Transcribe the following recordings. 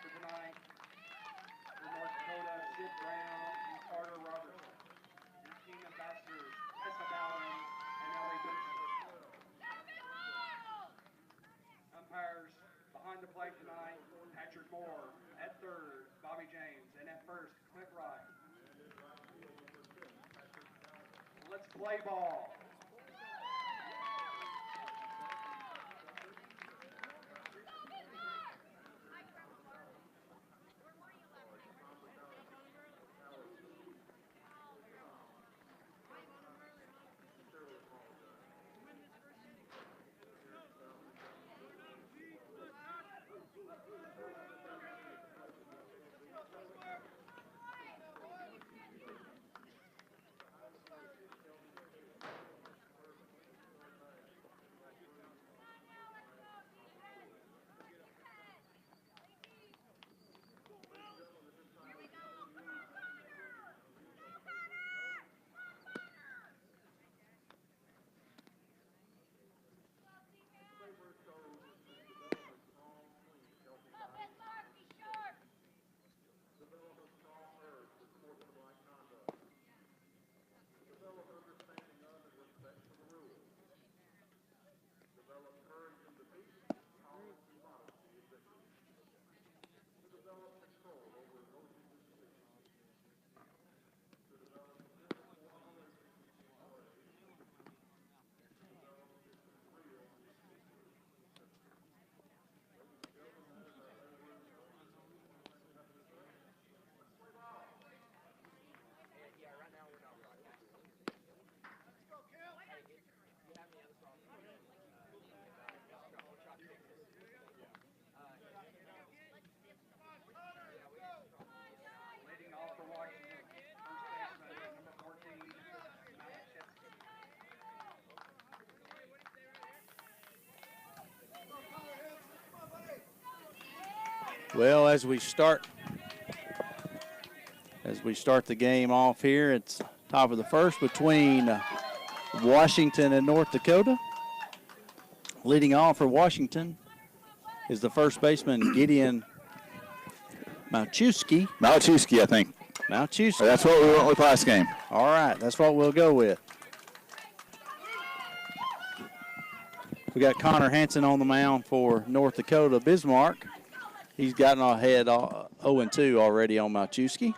for tonight. For North Dakota, Sid Brown and Carter Robertson. Your team ambassadors, Tessa Dowling and Ellie Gibson. Umpires behind the plate tonight, Patrick Moore. At third, Bobby James. And at first, Clint Wright. Let's play ball. Leading off for Washington, first baseman, number 14, Matt Well, as we start the game off here, it's top of the first between Washington and North Dakota. Leading off for Washington is the first baseman, Gideon Malchewski. Malchewski, I think. Malchewski. That's what we went with last game. All right, that's what we'll go with. We got Connor Hansen on the mound for North Dakota. Bismark, he's gotten ahead 0-2 already on Malchewski.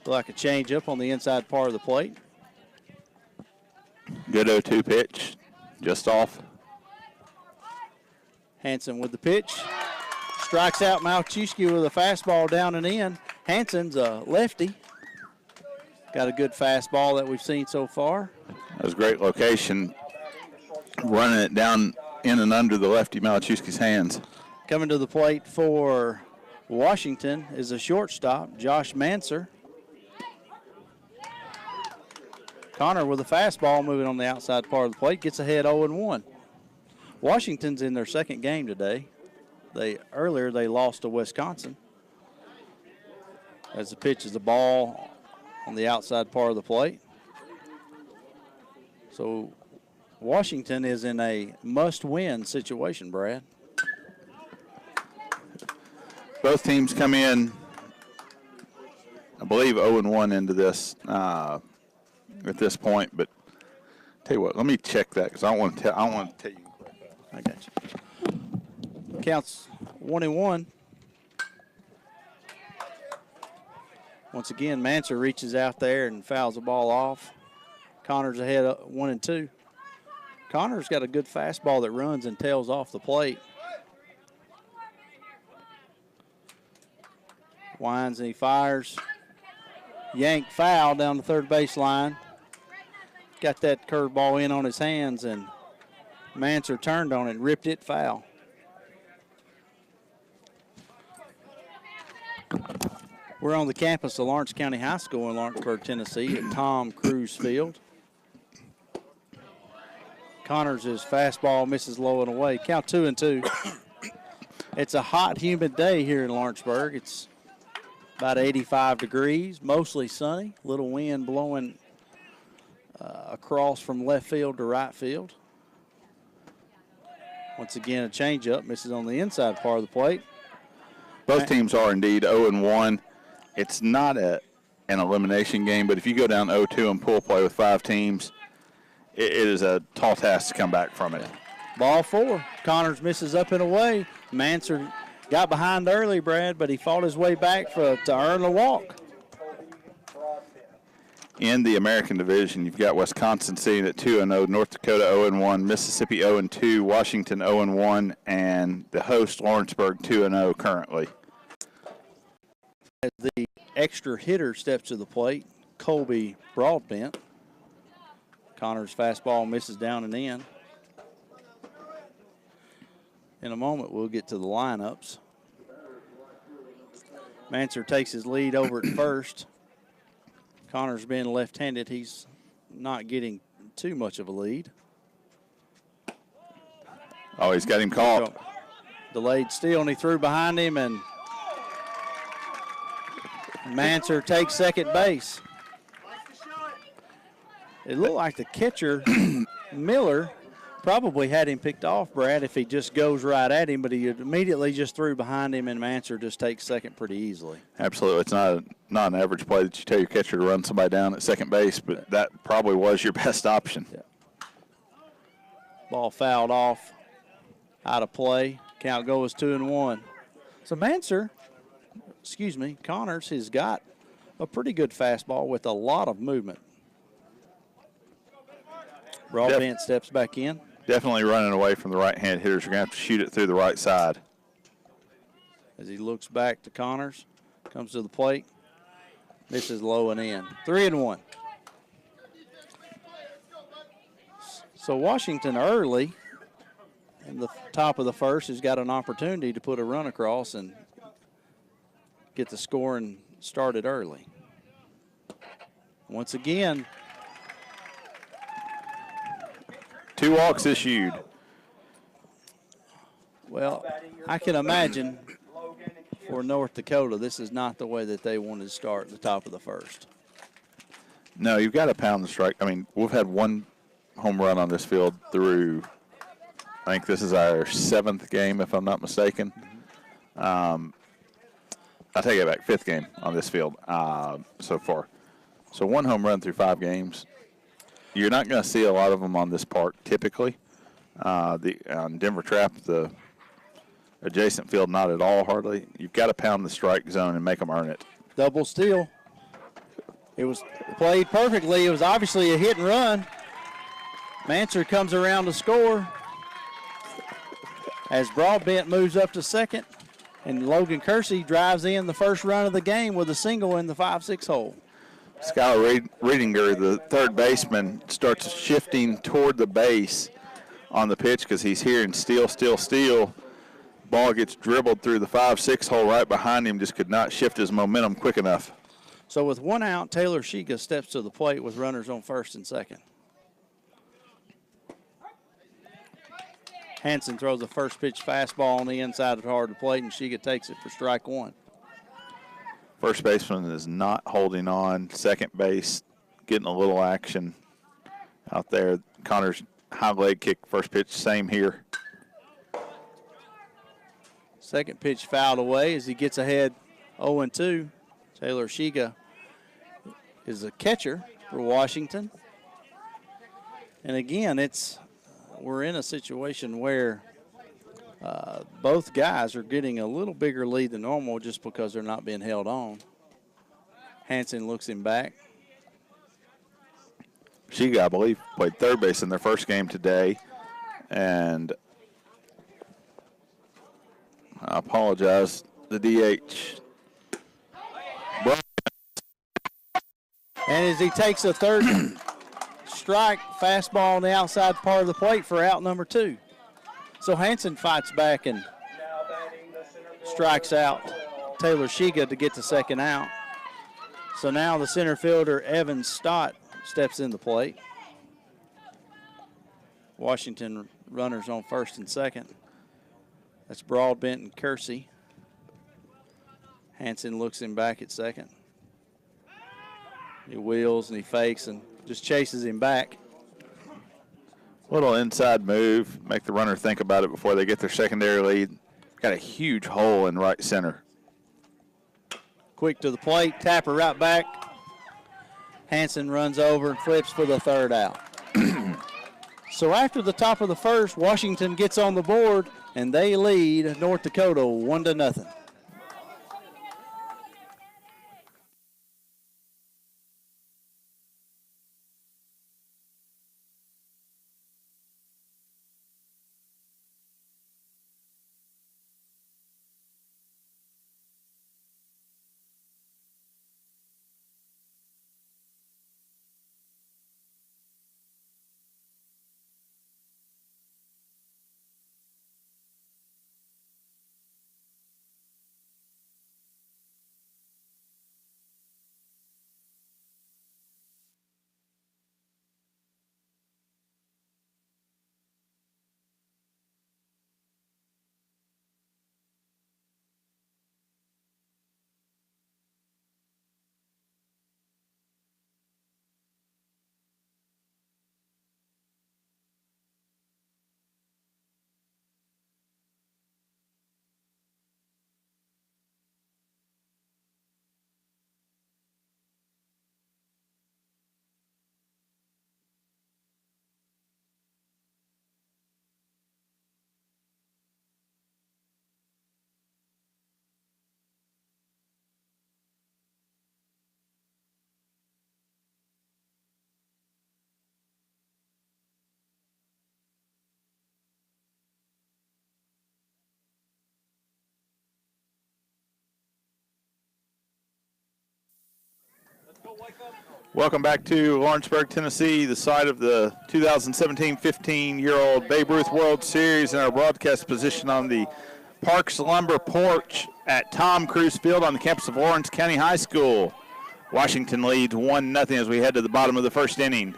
Like a change up on the inside part of the plate. Good 0-2 pitch, just off. Hansen with the pitch. Strikes out Malchewski with a fastball down and in. Hansen's a lefty. Got a good fastball that we've seen so far. That was a great location, running it down in and under the lefty Malchewski's hands. Coming to the plate for Washington is a shortstop, Josh Manser. Connor with a fastball moving on the outside part of the plate, gets ahead 0-1. Washington's in their second game today. Earlier they lost to Wisconsin. As the pitch is the ball on the outside part of the plate. So Washington is in a must-win situation, Brad. Both teams come in, I believe, 0-1 into this at this point. But tell you what, let me check that because I don't want to tell you. I got you. Counts 1-1. Once again, Manser reaches out there and fouls the ball off. Connor's ahead 1-2. Connor's got a good fastball that runs and tails off the plate. Winds and he fires. Yank foul down the third baseline. Got that curveball in on his hands, and Manser turned on it and ripped it foul. We're on the campus of Lawrence County High School in Lawrenceburg, Tennessee at Tom Cruise Field. Connors' fastball misses low and away. Count 2-2. It's a hot, humid day here in Lawrenceburg. It's about 85 degrees, mostly sunny. Little wind blowing across from left field to right field. Once again, a changeup misses on the inside part of the plate. Both teams are indeed 0-1. It's not an elimination game, but if you go down 0-2 and pool play with 5 teams, it is a tall task to come back from it. Ball 4. Connors misses up and away. Manser got behind early, Brad, but he fought his way back to earn the walk. In the American Division, you've got Wisconsin sitting at 2-0, North Dakota 0-1, Mississippi 0-2, Washington 0-1, and the host Lawrenceburg 2-0 currently. As the extra hitter steps to the plate, Colby Broadbent. Connors' fastball misses down and in. In a moment, we'll get to the lineups. Manser takes his lead over at first. Connors being left-handed, he's not getting too much of a lead. Oh, he's got him caught. Delayed steal, and he threw behind him, and Manser takes second base. It looked like the catcher, Miller, probably had him picked off, Brad, if he just goes right at him, but he immediately just threw behind him, and Manser just takes second pretty easily. Absolutely. It's not an average play that you tell your catcher to run somebody down at second base, but that probably was your best option. Yeah. Ball fouled off, out of play. Count goes 2-1. So Connors has got a pretty good fastball with a lot of movement. Broadbent steps back in. Definitely running away from the right-hand hitters. You're going to have to shoot it through the right side. As he looks back to Connors, comes to the plate. This is low and in. 3-1. So Washington early in the top of the first has got an opportunity to put a run across and get the scoring started early. Once again, 2 walks issued. Well, I can imagine for North Dakota, this is not the way that they wanted to start at the top of the first. No, you've got to pound the strike. I mean, we've had 1 home run on this field through, I think this is our 7th game, if I'm not mistaken. I take it back, 5th game on this field so far. So 1 home run through 5 games. You're not going to see a lot of them on this park typically. On Denver Trap, the adjacent field, not at all hardly. You've got to pound the strike zone and make them earn it. Double steal. It was played perfectly. It was obviously a hit and run. Manser comes around to score as Broadbent moves up to second, and Logan Kersey drives in the first run of the game with a single in the 5-6 hole. Skylar Riedinger, the third baseman, starts shifting toward the base on the pitch because he's hearing steal, steal, steal. Ball gets dribbled through the 5-6 hole right behind him, just could not shift his momentum quick enough. So with 1 out, Taylor Shiga steps to the plate with runners on first and second. Hansen throws a first pitch fastball on the inside of the hard plate, and Shiga takes it for strike 1. First baseman is not holding on. Second base getting a little action out there. Connor's high leg kick, first pitch, same here. Second pitch fouled away as he gets ahead 0-2. Taylor Shiga is a catcher for Washington. And again, we're in a situation where both guys are getting a little bigger lead than normal just because they're not being held on. Hansen looks him back. Shiga, I believe, played third base in their first game today. And I apologize, the DH. And as he takes a third strike, fastball on the outside part of the plate for out number 2. So Hansen fights back and strikes out Taylor Shiga to get the second out. So now the center fielder, Evan Stott, steps in the plate. Washington runners on first and second. That's Broadbent and Kersey. Hansen looks him back at second. He wheels and he fakes and just chases him back. Little inside move, make the runner think about it before they get their secondary lead. Got a huge hole in right center. Quick to the plate, tapper right back. Hanson runs over and flips for the third out. So after the top of the first, Washington gets on the board, and they lead North Dakota 1-0. Welcome back to Lawrenceburg, Tennessee, the site of the 2017 15-year-old Babe Ruth World Series, and our broadcast position on the Parks Lumber porch at Tom Cruise Field on the campus of Lawrence County High School. Washington leads 1-0 as we head to the bottom of the first inning.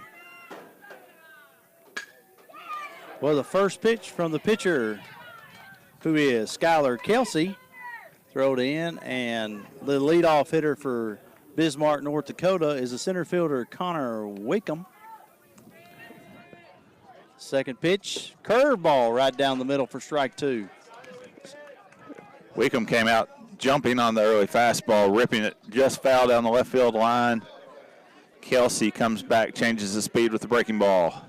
Well, the first pitch from the pitcher, who is Skylar Kelsey, thrown in, and the leadoff hitter for Bismark, North Dakota, is the center fielder Connor Wickham. Second pitch, curveball right down the middle for strike two. Wickham came out jumping on the early fastball, ripping it just foul down the left field line. Kelsey comes back, changes the speed with the breaking ball.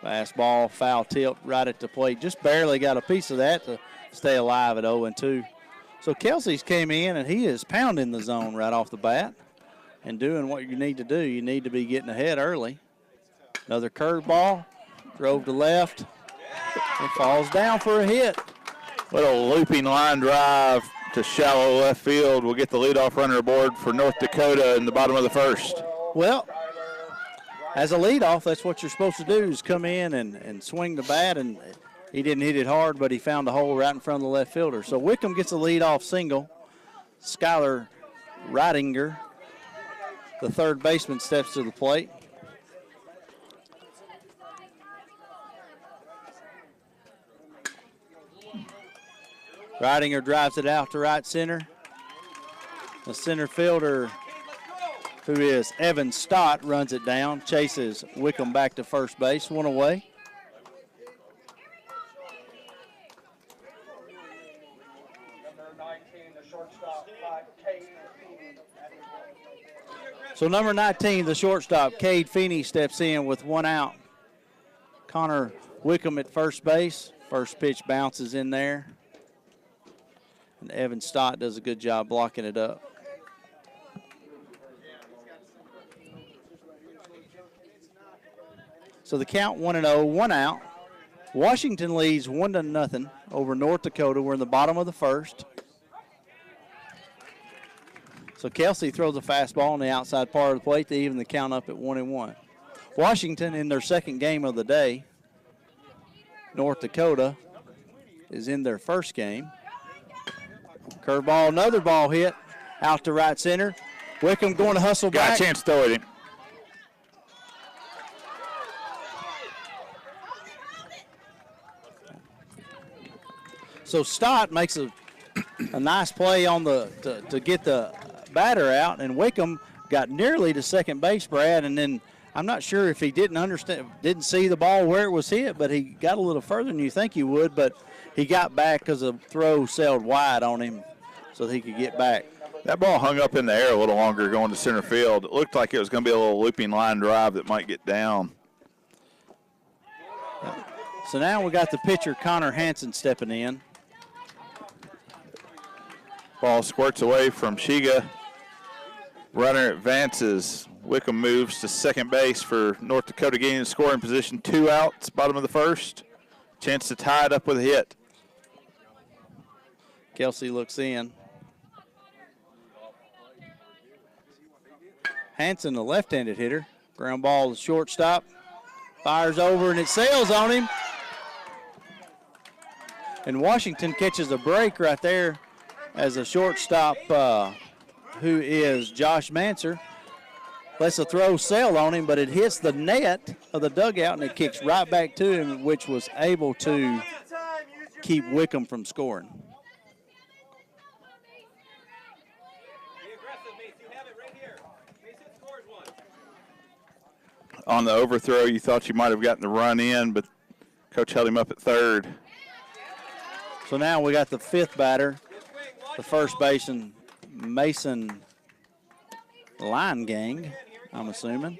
Fastball, foul tip right at the plate. Just barely got a piece of that to stay alive at 0-2. So Kelsey's came in, and he is pounding the zone right off the bat and doing what you need to do. You need to be getting ahead early. Another curveball, drove to left, and falls down for a hit. Little looping line drive to shallow left field will get the leadoff runner aboard for North Dakota in the bottom of the first. Well, as a leadoff, that's what you're supposed to do, is come in and swing the bat, and he didn't hit it hard, but he found a hole right in front of the left fielder. So Wickham gets a leadoff single. Skylar Ridinger, the third baseman, steps to the plate. Ridinger drives it out to right center. The center fielder, who is Evan Stott, runs it down, chases Wickham back to first base, one away. So number 19, the shortstop, Cade Feeney, steps in with one out. Connor Wickham at first base. First pitch bounces in there. And Evan Stott does a good job blocking it up. So the count 1-0, one out. Washington leads 1-0 over North Dakota. We're in the bottom of the first. So Kelsey throws a fastball on the outside part of the plate to even the count up at 1-1. Washington in their second game of the day. North Dakota is in their first game. Curveball, another ball hit out to right center. Wickham going to hustle back. Got a chance to throw it in. So Stott makes a nice play on to get the batter out, and Wickham got nearly to second base, Brad, and then I'm not sure if he didn't see the ball where it was hit, but he got a little further than you think he would, but he got back because a throw sailed wide on him so that he could get back. That ball hung up in the air a little longer going to center field. It looked like it was going to be a little looping line drive that might get down. So now we got the pitcher, Connor Hansen, stepping in. Ball squirts away from Shiga. Runner advances. Wickham moves to second base for North Dakota, gaining the scoring position. 2 outs, bottom of the first. Chance to tie it up with a hit. Kelsey looks in. Hansen, the left-handed hitter. Ground ball to shortstop. Fires over, and it sails on him. And Washington catches a break right there as a shortstop, who is Josh Manser, lets the throw sail on him, but it hits the net of the dugout, and it kicks right back to him, which was able to keep Wickham from scoring. On the overthrow, you thought you might have gotten the run in, but coach held him up at third. So now we got the fifth batter, the first baseman, Mason Line Gang, I'm assuming.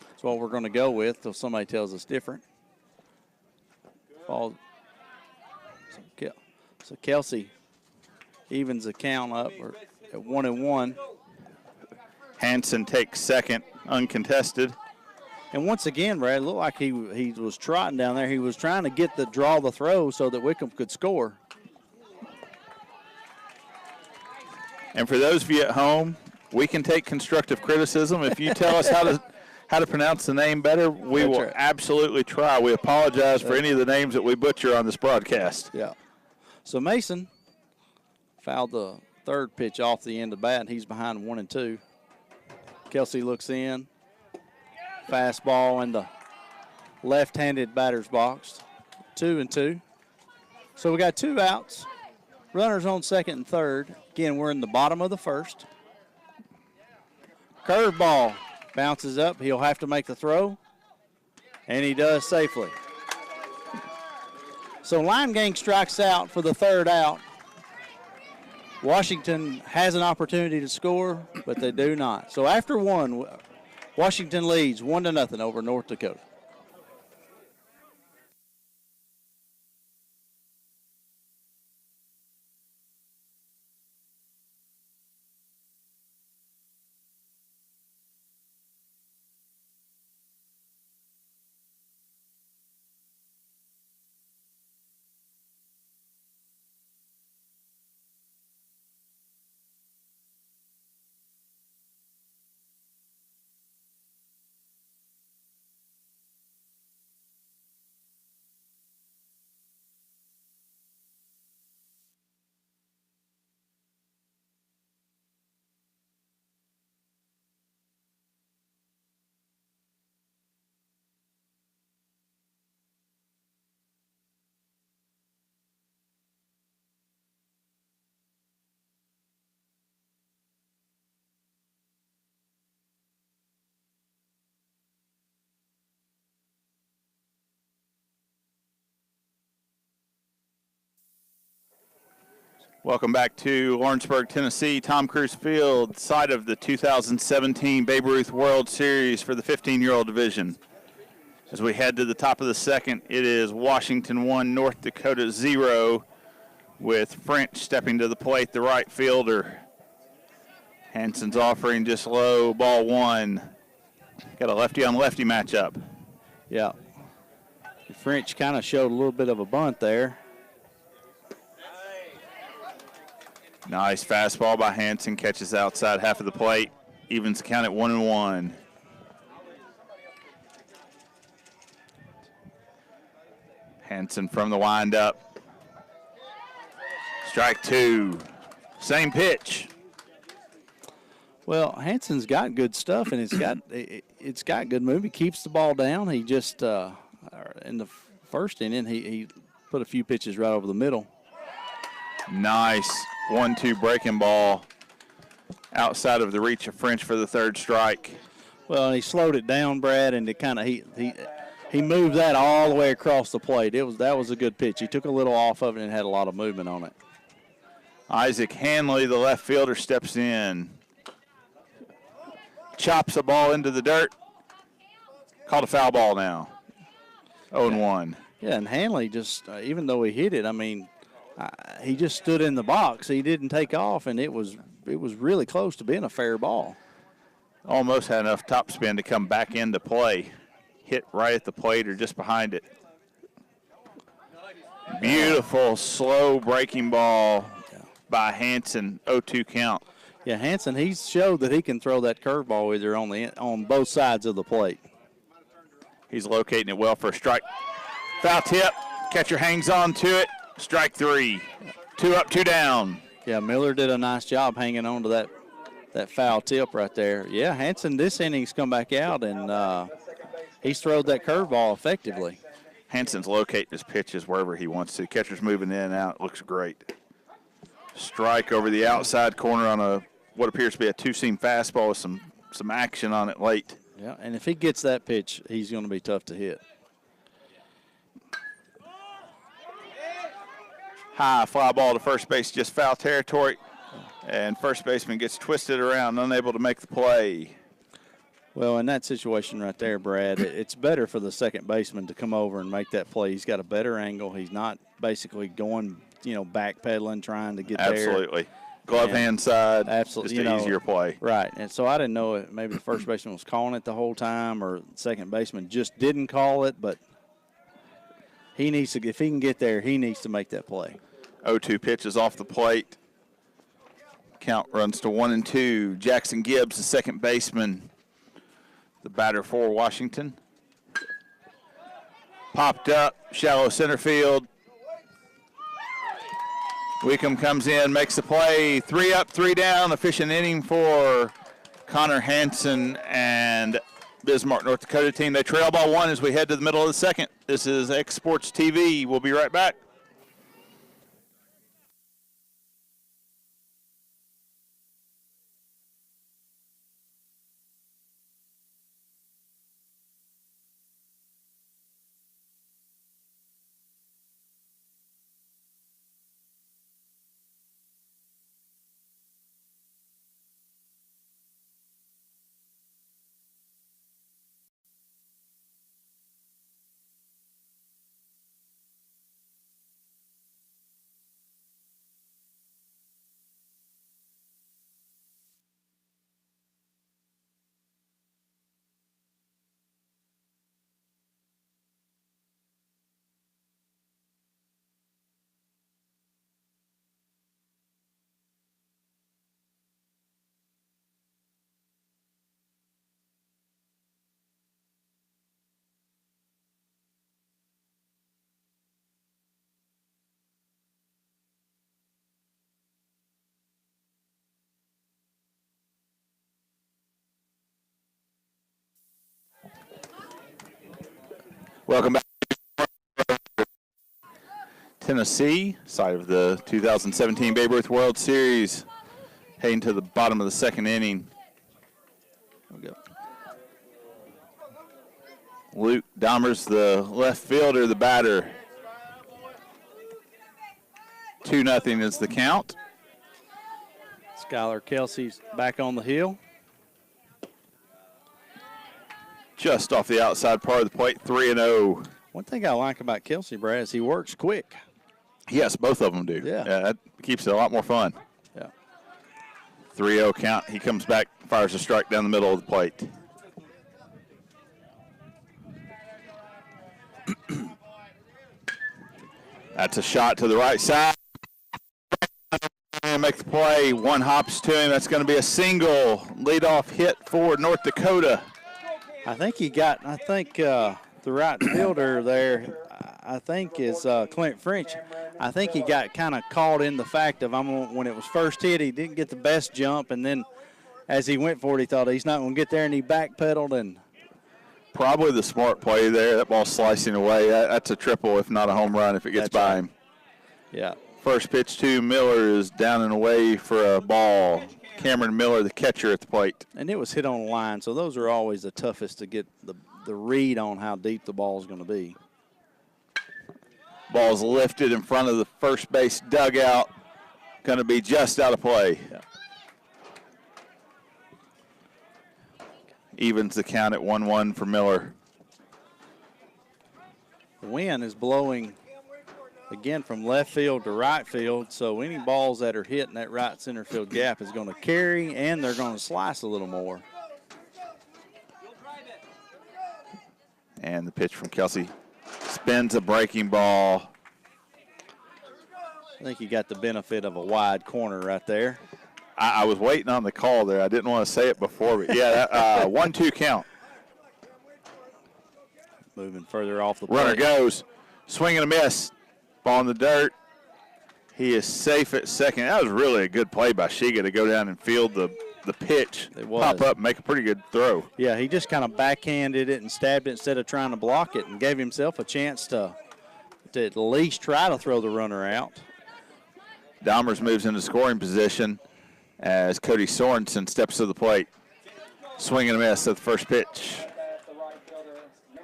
That's what we're going to go with till somebody tells us different. So Kelsey evens the count up at 1-1. Hansen takes second, uncontested. And once again, Brad, it looked like he was trotting down there. He was trying to draw the throw so that Wickham could score. And for those of you at home, we can take constructive criticism. If you tell us how to pronounce the name better, we will absolutely try. We apologize for any of the names that we butcher on this broadcast. Yeah. So Mason fouled the third pitch off the end of the bat, and he's behind 1-2. Kelsey looks in. Fastball in the left-handed batter's box. 2-2. So we got 2 outs. Runners on second and third. Again, we're in the bottom of the first. Curveball bounces up. He'll have to make the throw, and he does safely. So Line Gang strikes out for the third out. Washington has an opportunity to score, but they do not. So after one, Washington leads 1-0 over North Dakota. Welcome back to Lawrenceburg, Tennessee, Tom Cruise Field, site of the 2017 Babe Ruth World Series for the 15-year-old division. As we head to the top of the second, it is Washington 1, North Dakota 0, with French stepping to the plate, the right fielder. Hansen's offering just low, ball 1. Got a lefty-on-lefty matchup. Yeah. French kind of showed a little bit of a bunt there. Nice fastball by Hansen, catches outside half of the plate, evens count at 1-1. Hansen from the windup. Strike 2. Same pitch. Well, Hansen's got good stuff, and it's got good move. He keeps the ball down. He just in the first inning he put a few pitches right over the middle. Nice 1-2 breaking ball outside of the reach of French for the third strike. Well, he slowed it down, Brad, and it kind of he moved that all the way across the plate. That was a good pitch. He took a little off of it and had a lot of movement on it. Isaac Hanley, the left fielder, steps in. Chops the ball into the dirt. Called a foul ball now. 0-1. Yeah, and Hanley just, even though he hit it, I mean, he just stood in the box. He didn't take off, and it was really close to being a fair ball. Almost had enough topspin to come back into play. Hit right at the plate or just behind it. Beautiful, slow breaking ball by Hanson. 0-2 count. Yeah, Hanson, he's showed that he can throw that curveball either on both sides of the plate. He's locating it well for a strike. Foul tip. Catcher hangs on to it. Strike 3. 2 up, 2 down. Yeah, Miller did a nice job hanging on to that foul tip right there. Yeah, Hanson this inning's come back out, and he's thrown that curveball effectively. Hanson's locating his pitches wherever he wants to. Catcher's moving in and out. Looks great. Strike over the outside corner on what appears to be a two-seam fastball with some action on it late. Yeah, and if he gets that pitch, he's going to be tough to hit. High fly ball to first base, just foul territory. And first baseman gets twisted around, unable to make the play. Well, in that situation right there, Brad, it's better for the second baseman to come over and make that play. He's got a better angle. He's not basically going, backpedaling, trying to get there. Absolutely. Glove hand side, absolutely, just an easier play. Right, and so I didn't know if maybe the first baseman was calling it the whole time or the second baseman just didn't call it, but he needs to, if he can get there, he needs to make that play. 0-2 pitches off the plate. Count runs to 1-2. Jackson Gibbs, the second baseman, the batter for Washington. Popped up, shallow center field. Wickham comes in, makes the play. 3 up, 3 down. Efficient inning for Connor Hanson and Bismark, North Dakota team. They trail ball 1 as we head to the middle of the second. This is X Sports TV. We'll be right back. Welcome back. Tennessee, side of the 2017 Babe Ruth World Series, heading to the bottom of the second inning. There we go. Luke Dahmer's the left fielder, the batter. 2-0 is the count. Skylar Kelsey's back on the hill. Just off the outside part of the plate, 3-0. One thing I like about Kelsey, Brad, is he works quick. Yes, both of them do. Yeah. That keeps it a lot more fun. Yeah. 3-0 count. He comes back, fires a strike down the middle of the plate. That's a shot to the right side. Make the play. One hops to him. That's going to be a single leadoff hit for North Dakota. I think the right fielder there, I think is Clint French. I think he got kind of caught in the fact of when it was first hit, he didn't get the best jump, and then as he went for it, he thought he's not going to get there, and he backpedaled. And probably the smart play there. That ball slicing away. That's a triple, if not a home run, if it gets by him. Yeah. First pitch to Miller is down and away for a ball. Cameron Miller, the catcher, at the plate. And it was hit on the line, so those are always the toughest to get the read on how deep the ball is going to be. Ball's lifted in front of the first base dugout. Going to be just out of play. Yeah. Evens the count at 1-1 for Miller. The wind is blowing, again, from left field to right field, so any balls that are hit in that right center field gap is going to carry, and they're going to slice a little more. And the pitch from Kelsey spins a breaking ball. I think you got the benefit of a wide corner right there. I was waiting on the call there. I didn't want to say it before, but yeah, 1-2 count. Moving further off the plate. Runner goes, swing and a miss. Ball in the dirt. He is safe at second. That was really a good play by Shiga to go down and field the pitch, It was. pop up, make a pretty good throw. Yeah, he just kind of backhanded it and stabbed it instead of trying to block it, and gave himself a chance to at least try to throw the runner out. Dahmers moves into scoring position as Cody Sorensen steps to the plate. Swing and a miss at the first pitch.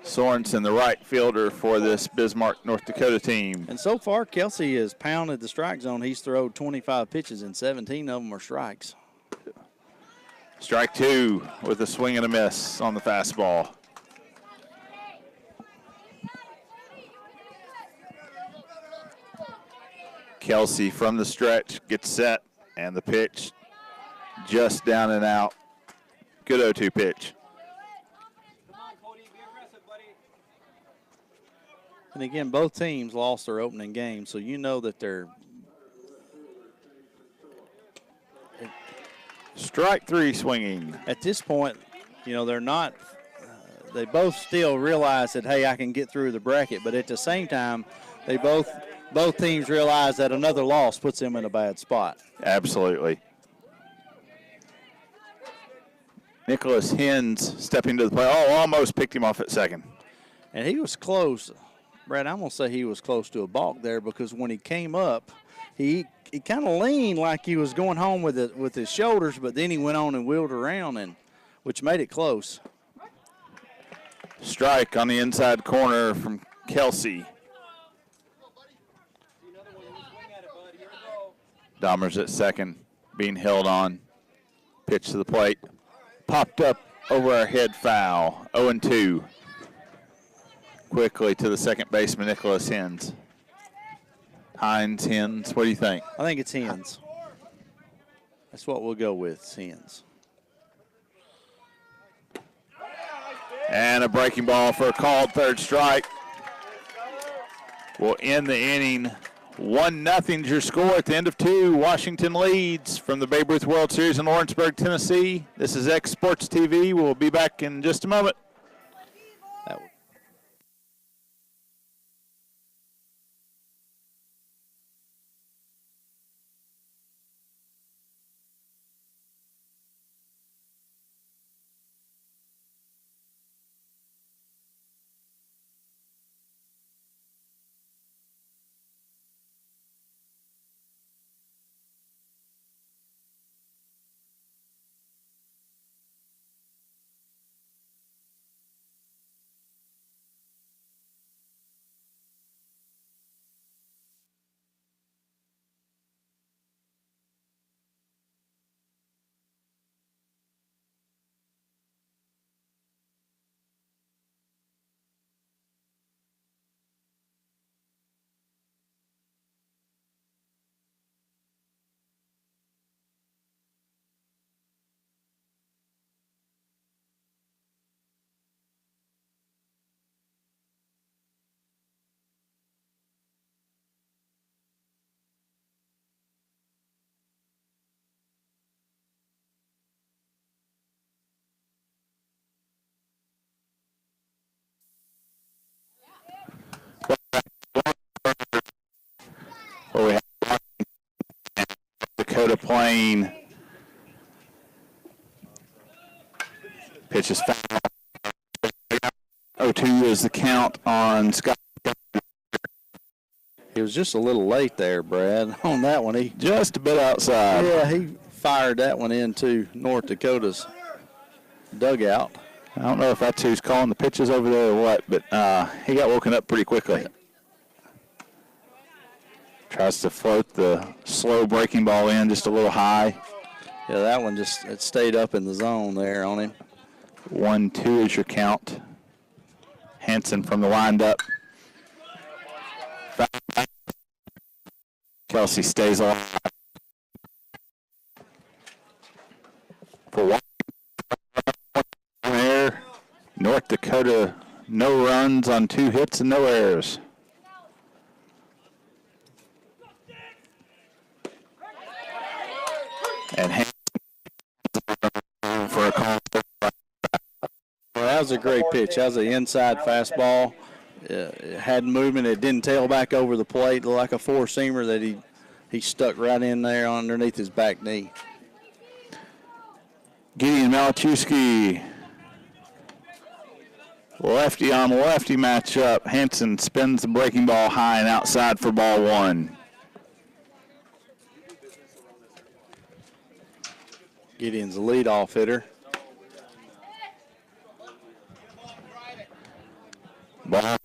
Sorensen, the right fielder for this Bismark, North Dakota team. And so far, Kelsey has pounded the strike zone. He's thrown 25 pitches, and 17 of them are strikes. Strike two with a swing and a miss on the fastball. Kelsey from the stretch gets set, and the pitch just down and out. Good 0-2 pitch. And again, both teams lost their opening game, so you know that they're Strike three swinging. at this point, you know, they're not, they both still realize that, hey, I can get through the bracket, but at the same time, they both teams realize that another loss puts them in a bad spot. Absolutely. Nicholas Hens stepping to the plate. Oh, almost picked him off at second. And he was close. Brad, I'm going to say he was close to a balk there, because when he came up, he kind of leaned like he was going home with his shoulders, but then he went on and wheeled around, and which made it close. Strike on the inside corner from Kelsey. Dahmers at second, being held on. Pitch to the plate. Popped up over our head, foul. 0-2. Quickly to the second baseman, Nicholas Hens. Hines, Hens, what do you think? I think it's Hens. That's what we'll go with, Hens. And a breaking ball for a called third strike. Will end the inning. 1-0 your score at the end of two. Washington leads from the Babe Ruth World Series in Lawrenceburg, Tennessee. This is X Sports TV. We'll be back in just a moment. Where we have Dakota playing. Pitch is foul. 0-2 is the count on Scott. He'll He was just a little late there, Brad, on that one. He Just a bit outside. Yeah, he fired that one into North Dakota's dugout. I don't know if that's who's calling the pitches over there or what, but he got woken up pretty quickly. Tries to float the slow breaking ball in just a little high. Yeah, that one just it stayed up in the zone there on him. 1-2 is your count. Hanson from the windup. Kelsey stays alive. For one there, North Dakota, no runs on 2 hits and no errors. And Hanson for a call. Well, that was a great pitch. That was an inside fastball. It had movement. It didn't tail back over the plate like a four-seamer that he stuck right in there underneath his back knee. Gideon Malachewski. Lefty on lefty matchup. Hanson spins the breaking ball high and outside for ball 1. Gideon's the leadoff hitter. Ball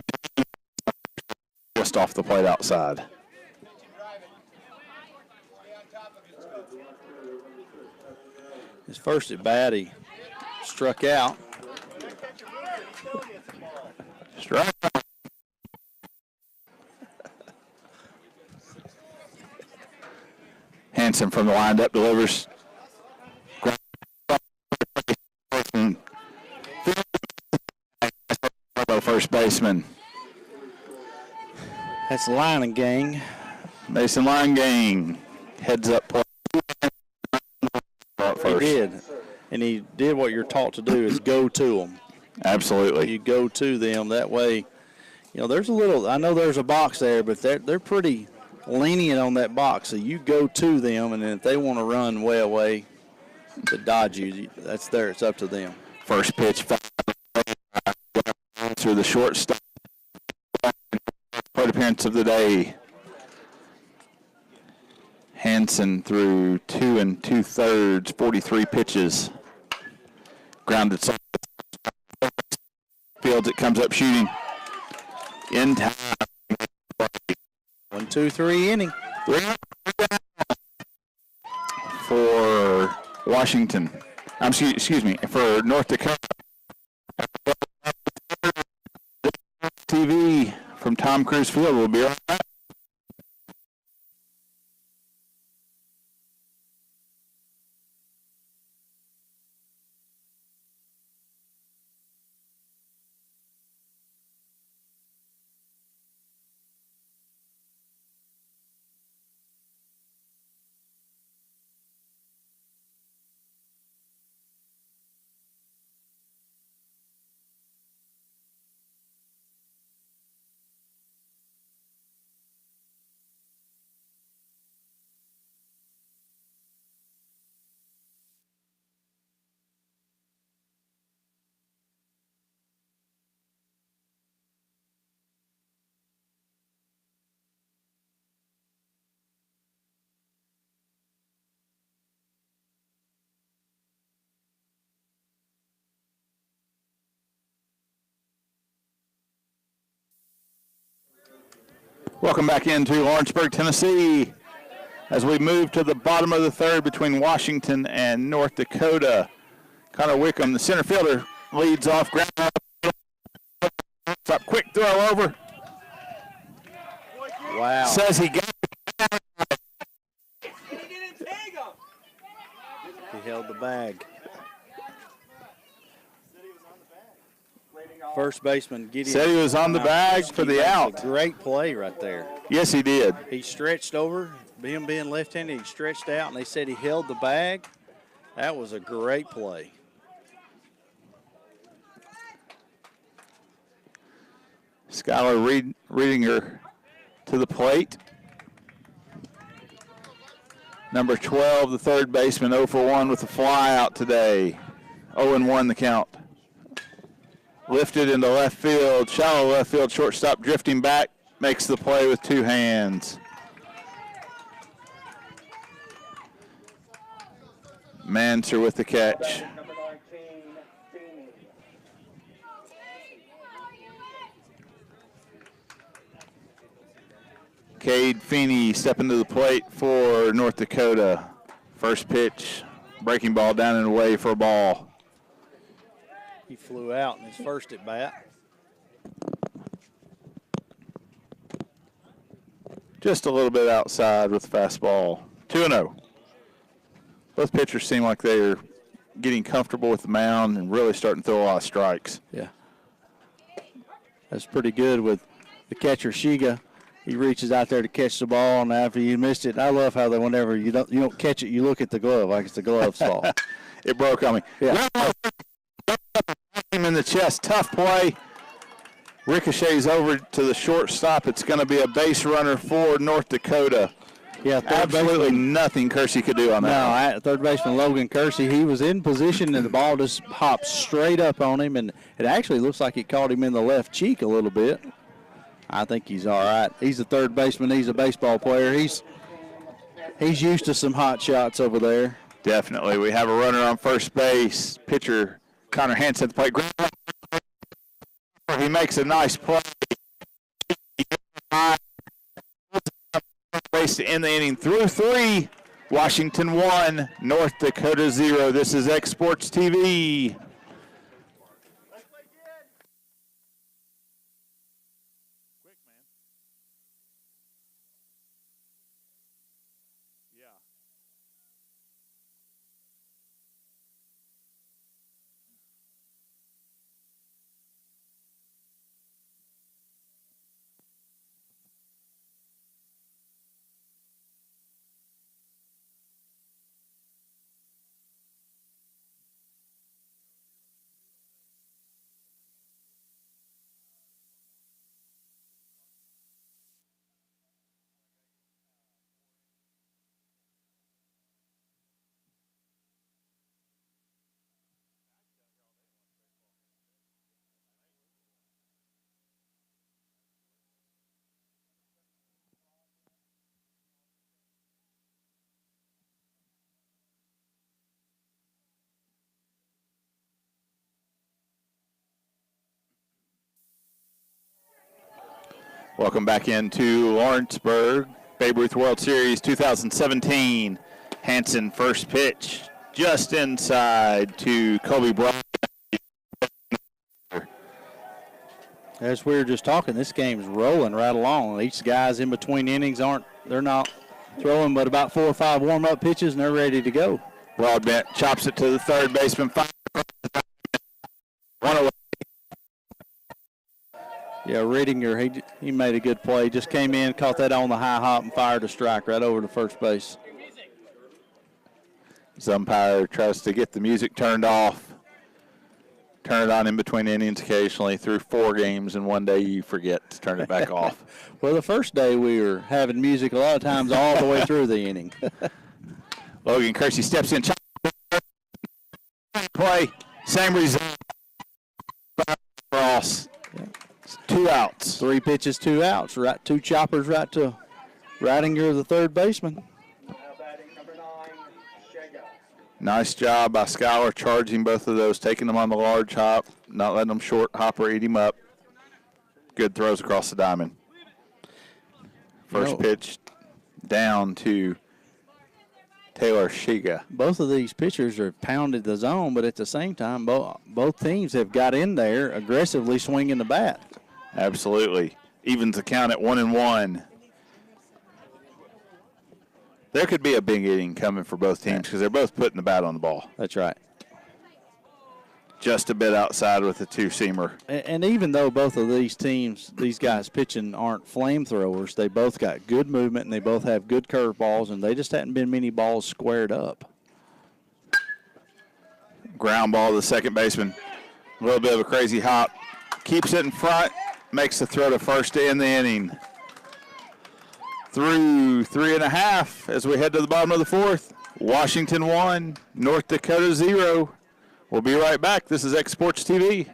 just off the plate outside. His first at bat, he struck out. Strike. Hanson from the windup delivers. First baseman. That's Line and Gang. Mason Line Gang heads up play. He did. And he did what you're taught to do is go to them. Absolutely. You go to them. That way, you know, there's a little, I know there's a box there, but they're pretty lenient on that box. So you go to them, and then if they want to run way away to dodge you, that's there. It's up to them. First pitch through the shortstop. Plate appearance of the day. Hanson threw 2 2/3, 43 pitches. Grounded fields. It comes up shooting. In time. 1, 2, 3 inning. For Washington. Excuse me, for North Dakota. TV from Tom Cruise Field. We'll be right back. Welcome back into Lawrenceburg, Tennessee, as we move to the bottom of the third between Washington and North Dakota. Connor Wickham, the center fielder, leads off. Ground up, quick throw over. Wow. Says he got it. He held the bag. First baseman Gideon Said he was on the bag for the out. Great play right there. Yes, he did. He stretched over, him being left-handed, he stretched out, and they said he held the bag. That was a great play. Skylar Reedinger to the plate. Number 12, the third baseman, 0 for 1 with a fly out today. 0-1 the count. Lifted into left field, shallow left field, shortstop drifting back. makes the play with 2 hands. Manser with the catch. Number 19, Feeney. Cade Feeney stepping to the plate for North Dakota. First pitch, breaking ball down and away for a ball. He flew out in his first at bat. Just a little bit outside with the fastball. 2-0. Both pitchers seem like they're getting comfortable with the mound and really starting to throw a lot of strikes. Yeah. That's pretty good with the catcher, Shiga. He reaches out there to catch the ball, and after you missed it, I love how whenever you don't catch it, you look at the glove like it's the glove's fault. It broke on me. Yeah. Him in the chest. Tough play. Ricochets over to the shortstop. It's going to be a base runner for North Dakota. Yeah, Absolutely nothing Kersey could do on that. No, third baseman Logan Kersey, he was in position and the ball just hopped straight up on him, and it actually looks like it caught him in the left cheek a little bit. I think he's all right. He's a third baseman. He's a baseball player. He's used to some hot shots over there. Definitely. We have a runner on first base. Pitcher Connor Hansen at the plate. He makes a nice play. Base to end the inning through 3. Washington 1, North Dakota 0. This is X Sports TV. Welcome back into Lawrenceburg, Babe Ruth World Series 2017. Hansen first pitch just inside to Kobe Bryant. As we were just talking, this game's rolling right along. Each guy's in between innings they're not throwing but about 4 or 5 warm-up pitches, and they're ready to go. Broadbent chops it to the third baseman. 1 away. Yeah, Riedinger, he made a good play. Just came in, caught that on the high hop, and fired a strike right over to first base. His umpire tries to get the music turned off. Turn it on in between innings occasionally. Through 4 games in one day, you forget to turn it back off. Well, the first day we were having music a lot of times all the way through the inning. Logan Kersey steps in. Play. Same result. Cross. 2 outs. 3 pitches, 2 outs. Right, 2 choppers right to Riedinger, the third baseman. Now batting number 9, Shega. Nice job by Schuyler charging both of those, taking them on the large hop, not letting them short hop or eat him up. Good throws across the diamond. First pitch down to Taylor Shiga. Both of these pitchers have pounded the zone, but at the same time, both teams have got in there aggressively swinging the bat. Absolutely. Evens the count at 1-1. There could be a big inning coming for both teams because they're both putting the bat on the ball. That's right. Just a bit outside with the 2-seamer. And even though both of these teams, these guys pitching aren't flamethrowers, they both got good movement and they both have good curveballs, and they just hadn't been many balls squared up. Ground ball to the second baseman. A little bit of a crazy hop. Keeps it in front. Makes the throw to first to end the inning. Through 3.5 as we head to the bottom of the 4th. Washington 1, North Dakota 0. We'll be right back. This is X Sports TV.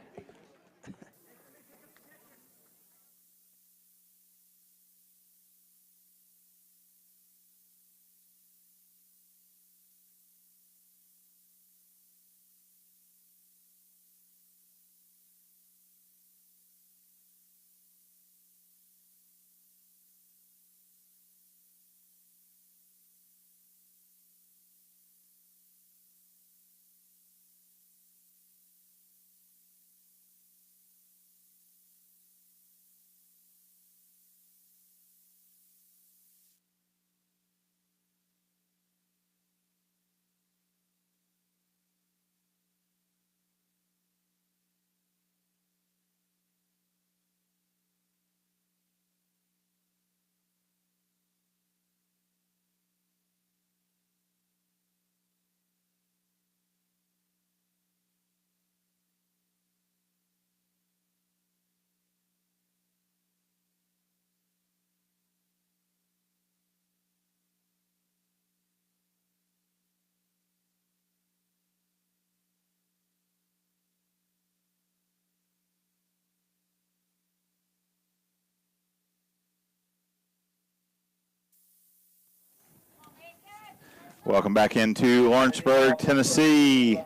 Welcome back into Lawrenceburg, Tennessee.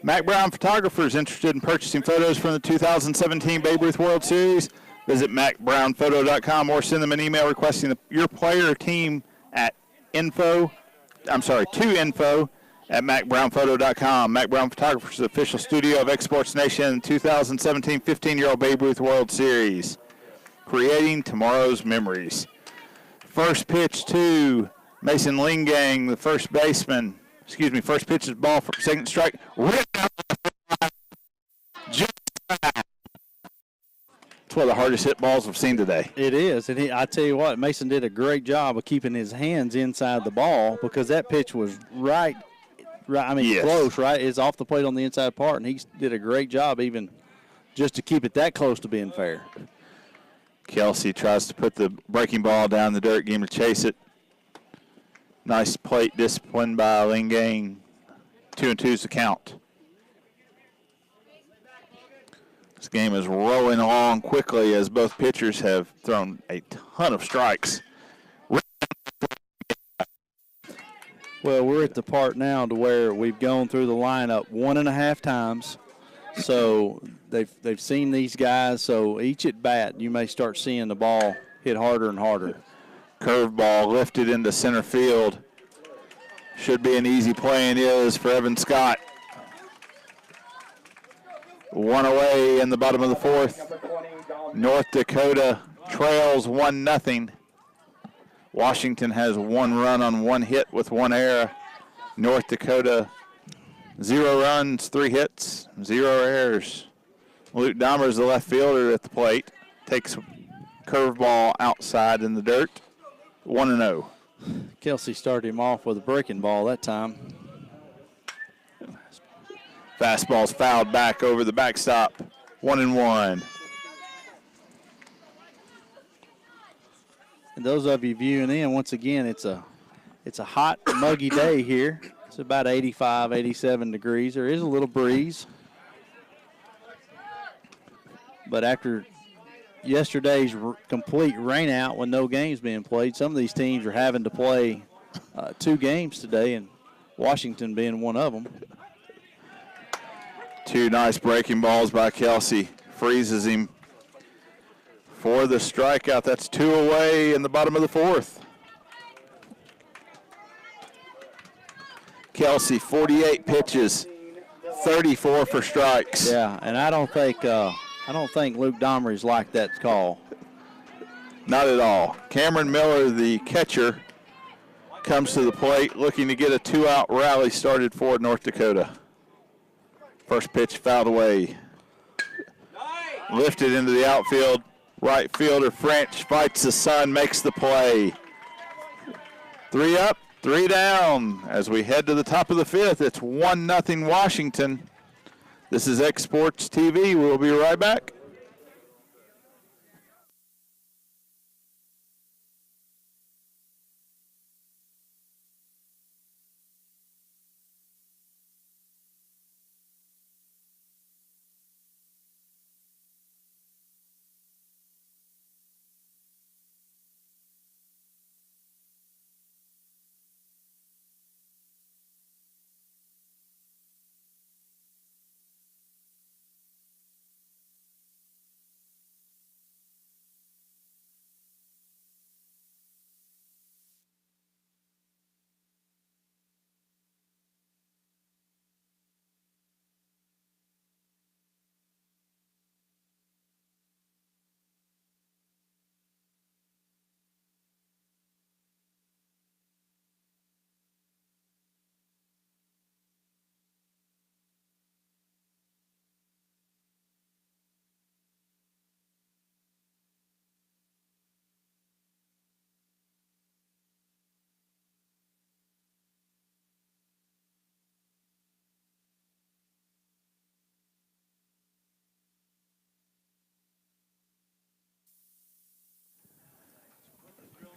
Mac Brown Photographers interested in purchasing photos from the 2017 Babe Ruth World Series. Visit macbrownphoto.com or send them an email requesting your player or team at info at macbrownphoto.com. Mac Brown Photographers, the official studio of Exports Nation 2017 15-year-old Babe Ruth World Series. Creating tomorrow's memories. First pitch to Mason Lingang, the first baseman. First pitch is ball for second strike. It's one of the hardest hit balls we've seen today. It is. And I tell you what, Mason did a great job of keeping his hands inside the ball because that pitch was close, right? It's off the plate on the inside part, and he did a great job even just to keep it that close to being fair. Kelsey tries to put the breaking ball down the dirt, game to chase it. Nice plate discipline by Lingang. 2-2 is the count. This game is rolling along quickly as both pitchers have thrown a ton of strikes. Well, we're at the part now to where we've gone through the lineup 1.5 times. So they've seen these guys. So each at bat, you may start seeing the ball hit harder and harder. Curveball lifted into center field. Should be an easy play, and is for Evan Scott. One away in the bottom of the fourth. North Dakota trails 1-0. Washington has 1 run on 1 hit with 1 error. North Dakota 0 runs, 3 hits, 0 errors. Luke Dahmer is the left fielder at the plate. Takes curveball outside in the dirt. 1-0. Kelsey started him off with a breaking ball that time. Fastball's fouled back over the backstop. 1-1. And those of you viewing in, once again, it's a hot, muggy day here. It's about 85, 87 degrees. There is a little breeze. But after yesterday's complete rainout with no games being played, some of these teams are having to play 2 games today, and Washington being one of them. 2 nice breaking balls by Kelsey. Freezes him for the strikeout. That's 2 away in the bottom of the fourth. Kelsey, 48 pitches, 34 for strikes. Yeah, and I don't think Luke Dahmer is like that call. Not at all. Cameron Miller, the catcher, comes to the plate looking to get a 2-out rally started for North Dakota. First pitch fouled away. Lifted into the outfield. Right fielder French fights the sun, makes the play. 3 up, 3 down. As we head to the top of the 5th, it's 1-0 Washington. This is Exports TV. We'll be right back.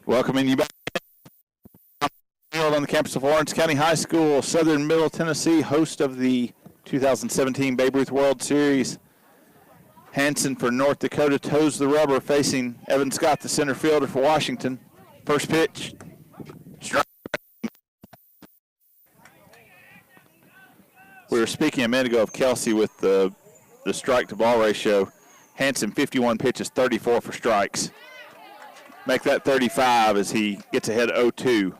Welcoming you back on the campus of Lawrence County High School, Southern Middle Tennessee, host of the 2017 Babe Ruth World Series. Hanson for North Dakota toes the rubber, facing Evan Scott, the center fielder for Washington. First pitch. Strike. We were speaking a minute ago of Kelsey with the strike-to-ball ratio. Hanson, 51 pitches, 34 for strikes. Make that 35 as he gets ahead 0-2.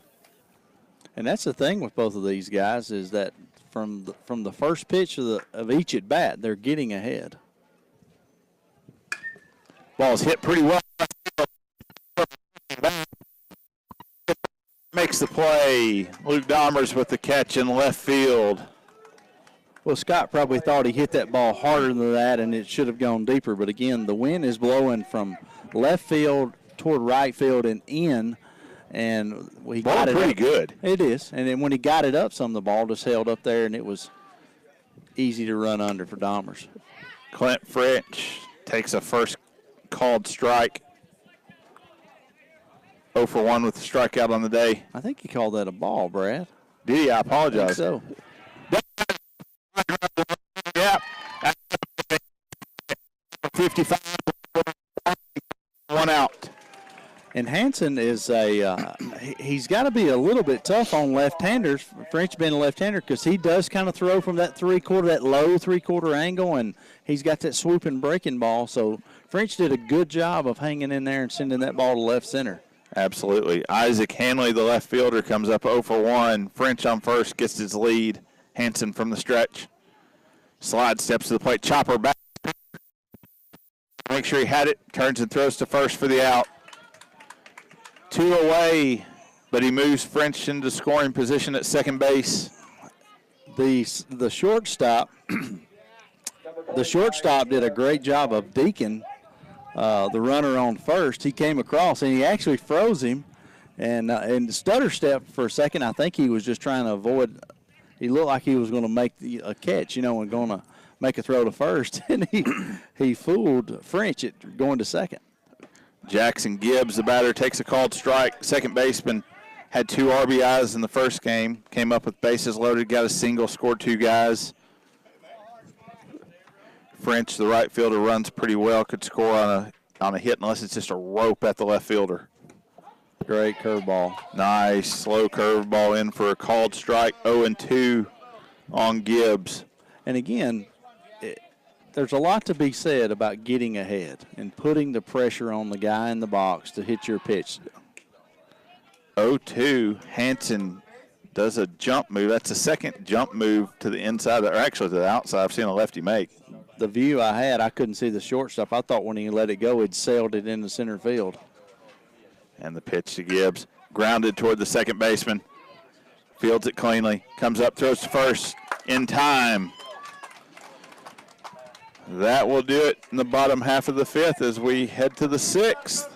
And that's the thing with both of these guys is that from the first pitch of each at bat, they're getting ahead. Ball's hit pretty well. Makes the play. Luke Dahmers with the catch in left field. Well, Scott probably thought he hit that ball harder than that, and it should have gone deeper. But again, the wind is blowing from left field toward right field and in, and he got it pretty up. Good. It is, and then when he got it up, the ball just held up there, and it was easy to run under for Dahmers. Clint French takes a first called strike. 0 for 1 with the strikeout on the day. I think he called that a ball, Brad. Did he? I apologize. I think so. Yeah. 55. 1 out. And Hanson is he's got to be a little bit tough on left-handers, French being a left-hander, because he does kind of throw from that low three-quarter angle, and he's got that swooping breaking ball. So French did a good job of hanging in there and sending that ball to left center. Absolutely. Isaac Hanley, the left fielder, comes up 0 for 1. French on first gets his lead. Hanson from the stretch. Slide steps to the plate. Chopper back. Make sure he had it. Turns and throws to first for the out. 2 away, but he moves French into scoring position at second base. The shortstop did a great job of deking the runner on first. He came across and he actually froze him and stutter stepped for a second. I think he was just trying to avoid. He looked like he was going to make a catch, and going to make a throw to first, and he fooled French at going to second. Jackson Gibbs, the batter, takes a called strike. Second baseman had 2 RBIs in the first game. Came up with bases loaded, got a single, scored 2 guys. French, the right fielder, runs pretty well. Could score on a hit unless it's just a rope at the left fielder. Great curveball. Nice slow curveball in for a called strike. 0-2 on Gibbs. And again, there's a lot to be said about getting ahead and putting the pressure on the guy in the box to hit your pitch. 0-2. Hanson does a jump move. That's the second jump move to the inside, or actually to the outside. I've seen a lefty make. The view I had, I couldn't see the shortstop. I thought when he let it go, he'd sailed it into center field. And the pitch to Gibbs. Grounded toward the second baseman. Fields it cleanly. Comes up, throws to first. In time. That will do it in the bottom half of the 5th as we head to the 6th.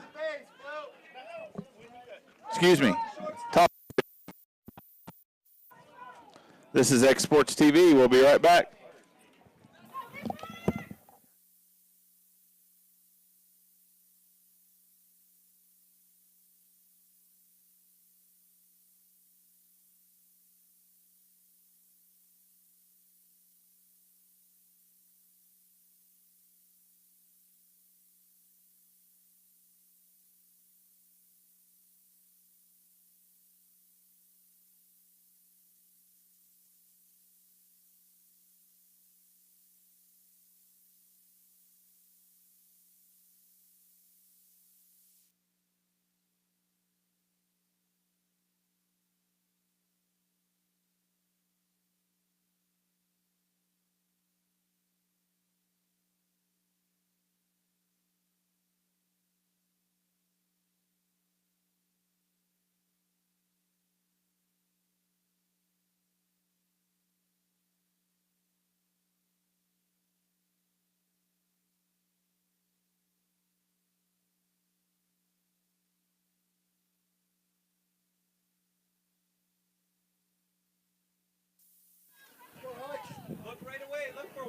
Excuse me. Top. This is X Sports TV. We'll be right back.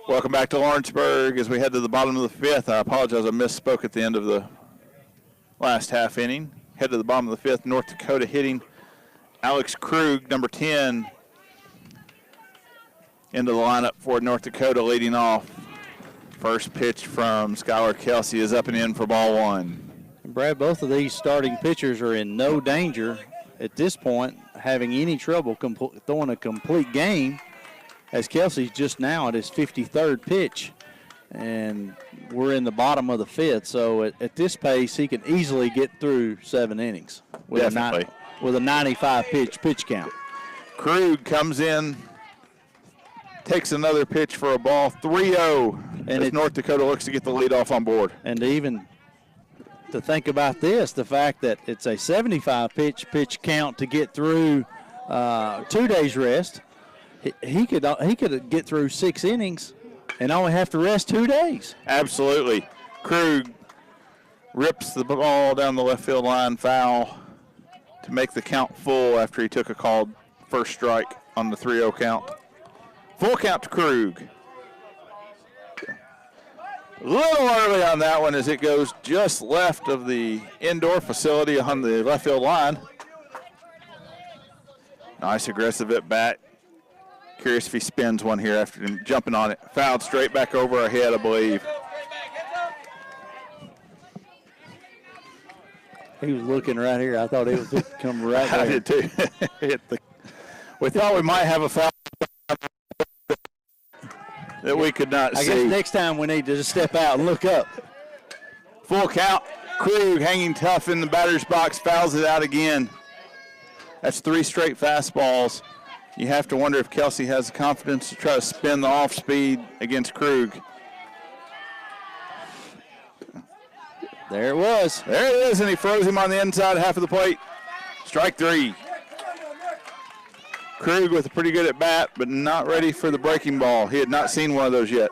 Welcome back to Lawrenceburg as we head to the bottom of the 5th. I apologize, I misspoke at the end of the last half inning. Head to the bottom of the 5th. North Dakota hitting Alex Krug, number 10, into the lineup for North Dakota leading off. First pitch from Skylar Kelsey is up and in for ball 1. Brad, both of these starting pitchers are in no danger at this point, having any trouble throwing a complete game. as Kelsey's just now at his 53rd pitch, and we're in the bottom of the 5th. So at this pace, he can easily get through 7 innings with Definitely. with a 95 pitch count. Krug comes in, takes another pitch for a ball, 3-0, And as North Dakota looks to get the lead off on board. And even to think about this, the fact that it's a 75 pitch count to get through 2 days rest, he could get through 6 innings and only have to rest 2 days. Absolutely. Krug rips the ball down the left field line, foul to make the count full after he took a called first strike on the 3-0 count. Full count to Krug. A little early on that one as it goes just left of the indoor facility on the left field line. Nice aggressive at bat. Curious if he spins one here after him jumping on it. Fouled straight back over our head, I believe. He was looking right here. I thought it was come right there. I did too. We thought we might have a foul that we could not see. I guess next time we need to just step out and look up. Full count. Krug hanging tough in the batter's box, fouls it out again. That's 3 straight fastballs. You have to wonder if Kelsey has the confidence to try to spin the off speed against Krug. There it was. There it is, and he froze him on the inside half of the plate. Strike 3. Krug with a pretty good at bat, but not ready for the breaking ball. He had not seen one of those yet.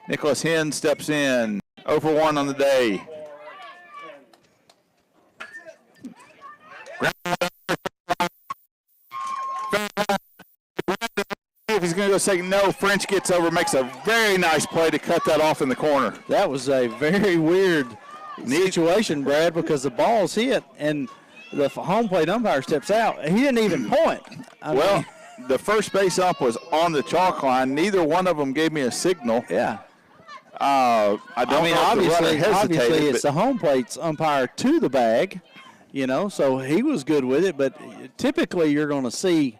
Nicholas Henn steps in. 0 for 1 on the day. If he's going to go second, no. French gets over, makes a very nice play to cut that off in the corner. That was a very weird situation, Brad, because the ball's hit and the home plate umpire steps out. He didn't even point. I mean, The first base ump was on the chalk line. Neither one of them gave me a signal. yeah. I don't know if the runner hesitated, obviously it's but the home plate's umpire to the bag, so he was good with it. But typically you're going to see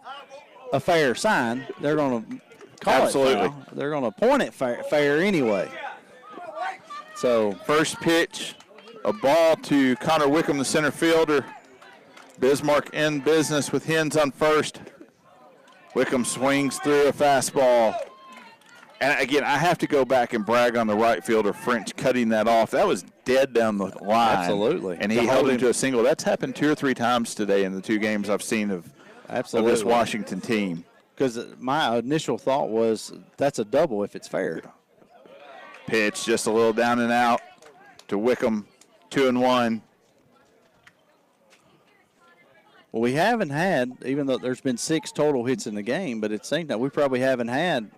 a fair sign. They're going to call Absolutely. it foul. They're going to point it fair anyway. So first pitch, a ball to Connor Wickham, the center fielder. Bismark in business with Hens on first. Wickham swings through a fastball. And again, I have to go back and brag on the right fielder, French, cutting that off. That was dead down the line. Absolutely. And he held him to a single. That's happened 2 or 3 times today in the 2 games I've seen of this Washington team. Because my initial thought was that's a double if it's fair. Pitch just a little down and out to Wickham, 2-1. Well, we haven't had, even though there's been 6 total hits in the game, but at the same time, we probably haven't had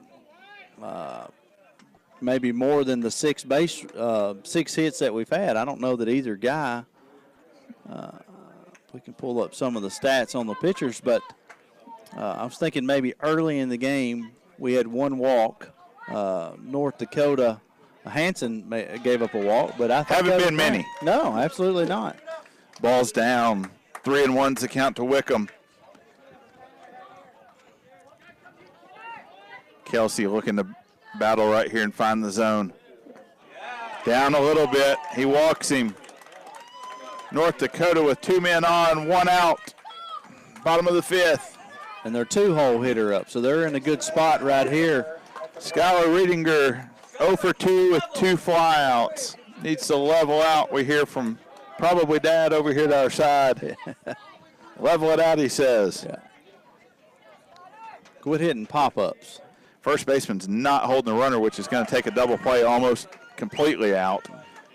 maybe more than the 6 hits that we've had. I don't know that either guy. We can pull up some of the stats on the pitchers, but I was thinking maybe early in the game we had 1 walk. North Dakota, Hanson gave up a walk, but I think haven't been many. No, absolutely not. Ball's down. 3-1's the count to Wickham. Kelsey looking to battle right here and find the zone. Down a little bit. He walks him. North Dakota with 2 men on, 1 out. Bottom of the 5th. And they're 2-hole hitter up, so they're in a good spot right here. Skylar Riedinger 0 for 2 with 2 flyouts. Needs to level out. We hear from probably Dad over here to our side. Level it out, he says. Yeah. Quit hitting pop-ups. First baseman's not holding the runner, which is going to take a double play almost completely out,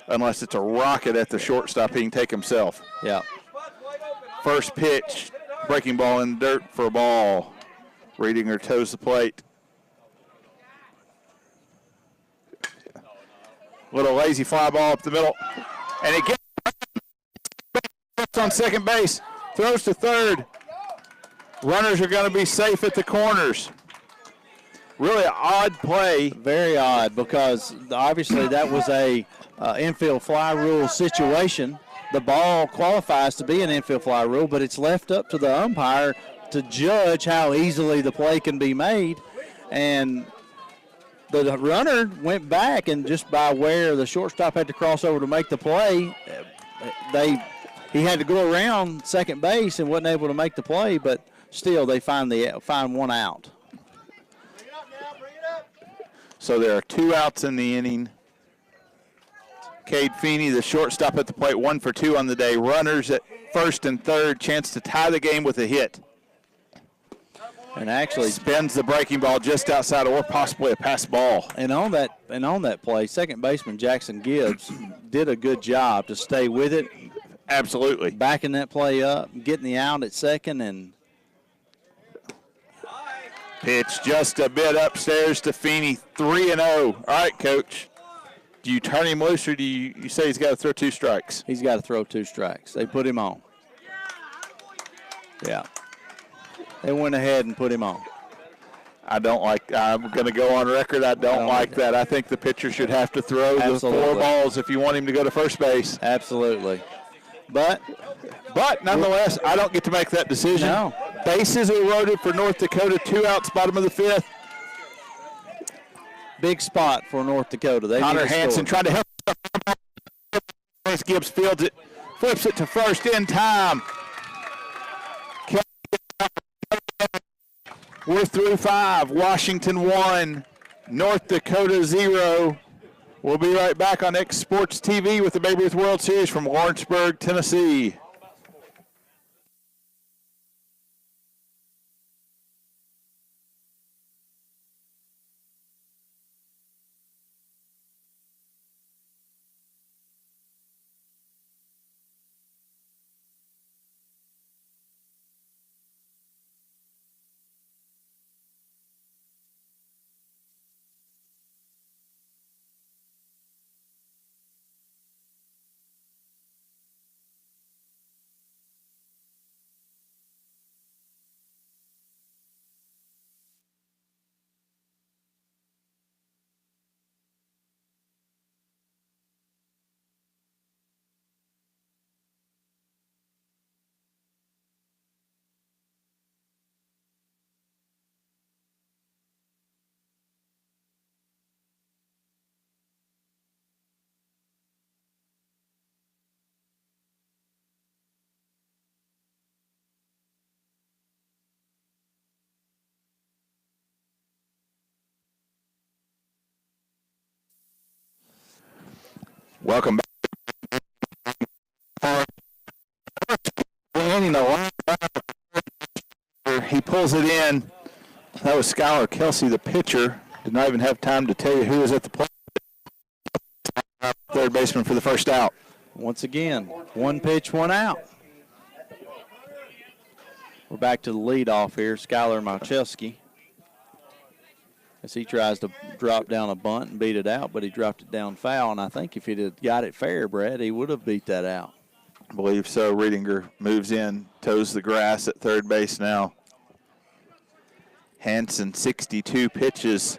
unless it's a rocket at the shortstop he can take himself. Yeah. First pitch, breaking ball in the dirt for a ball. Riedinger toes the plate. Little lazy fly ball up the middle. And it gets on second base. Throws to third. Runners are going to be safe at the corners. Really odd play. Very odd, because obviously that was a infield fly rule situation. The ball qualifies to be an infield fly rule, but it's left up to the umpire to judge how easily the play can be made. And the runner went back, and just by where the shortstop had to cross over to make the play, he had to go around second base and wasn't able to make the play, but still they find one out. So there are 2 outs in the inning. Cade Feeney, the shortstop at the plate, 1 for 2 on the day. Runners at first and third, chance to tie the game with a hit. And actually spins the breaking ball just outside or possibly a pass ball. And on that play, second baseman Jackson Gibbs did a good job to stay with it. Absolutely. Backing that play up, getting the out at second, and pitch just a bit upstairs to Feeney, 3-0. All right, Coach. Do you turn him loose, or do you say he's got to throw 2 strikes? He's got to throw 2 strikes. They put him on. Yeah. They went ahead and put him on. I'm going to go on record. I don't like that. I think the pitcher should have to throw the 4 balls if you want him to go to first base. Absolutely. But nonetheless, I don't get to make that decision. No. Bases are loaded for North Dakota, 2 outs, bottom of the 5th. Big spot for North Dakota. Connor Hansen trying to help. Gibbs fields it, flips it to first in time. We're through 5. Washington 1, North Dakota 0. We'll be right back on X Sports TV with the Babe Ruth World Series from Lawrenceburg, Tennessee. Welcome back. He pulls it in. That was Skylar Kelsey, the pitcher. Did not even have time to tell you who was at the plate. Third baseman for the first out. Once again, 1 pitch, 1 out. We're back to the leadoff here, Skylar Malchewski. As he tries to drop down a bunt and beat it out, but he dropped it down foul, and I think if he'd have got it fair, Brad, he would have beat that out. I believe so. Riedinger moves in, toes the grass at third base now. Hansen, 62 pitches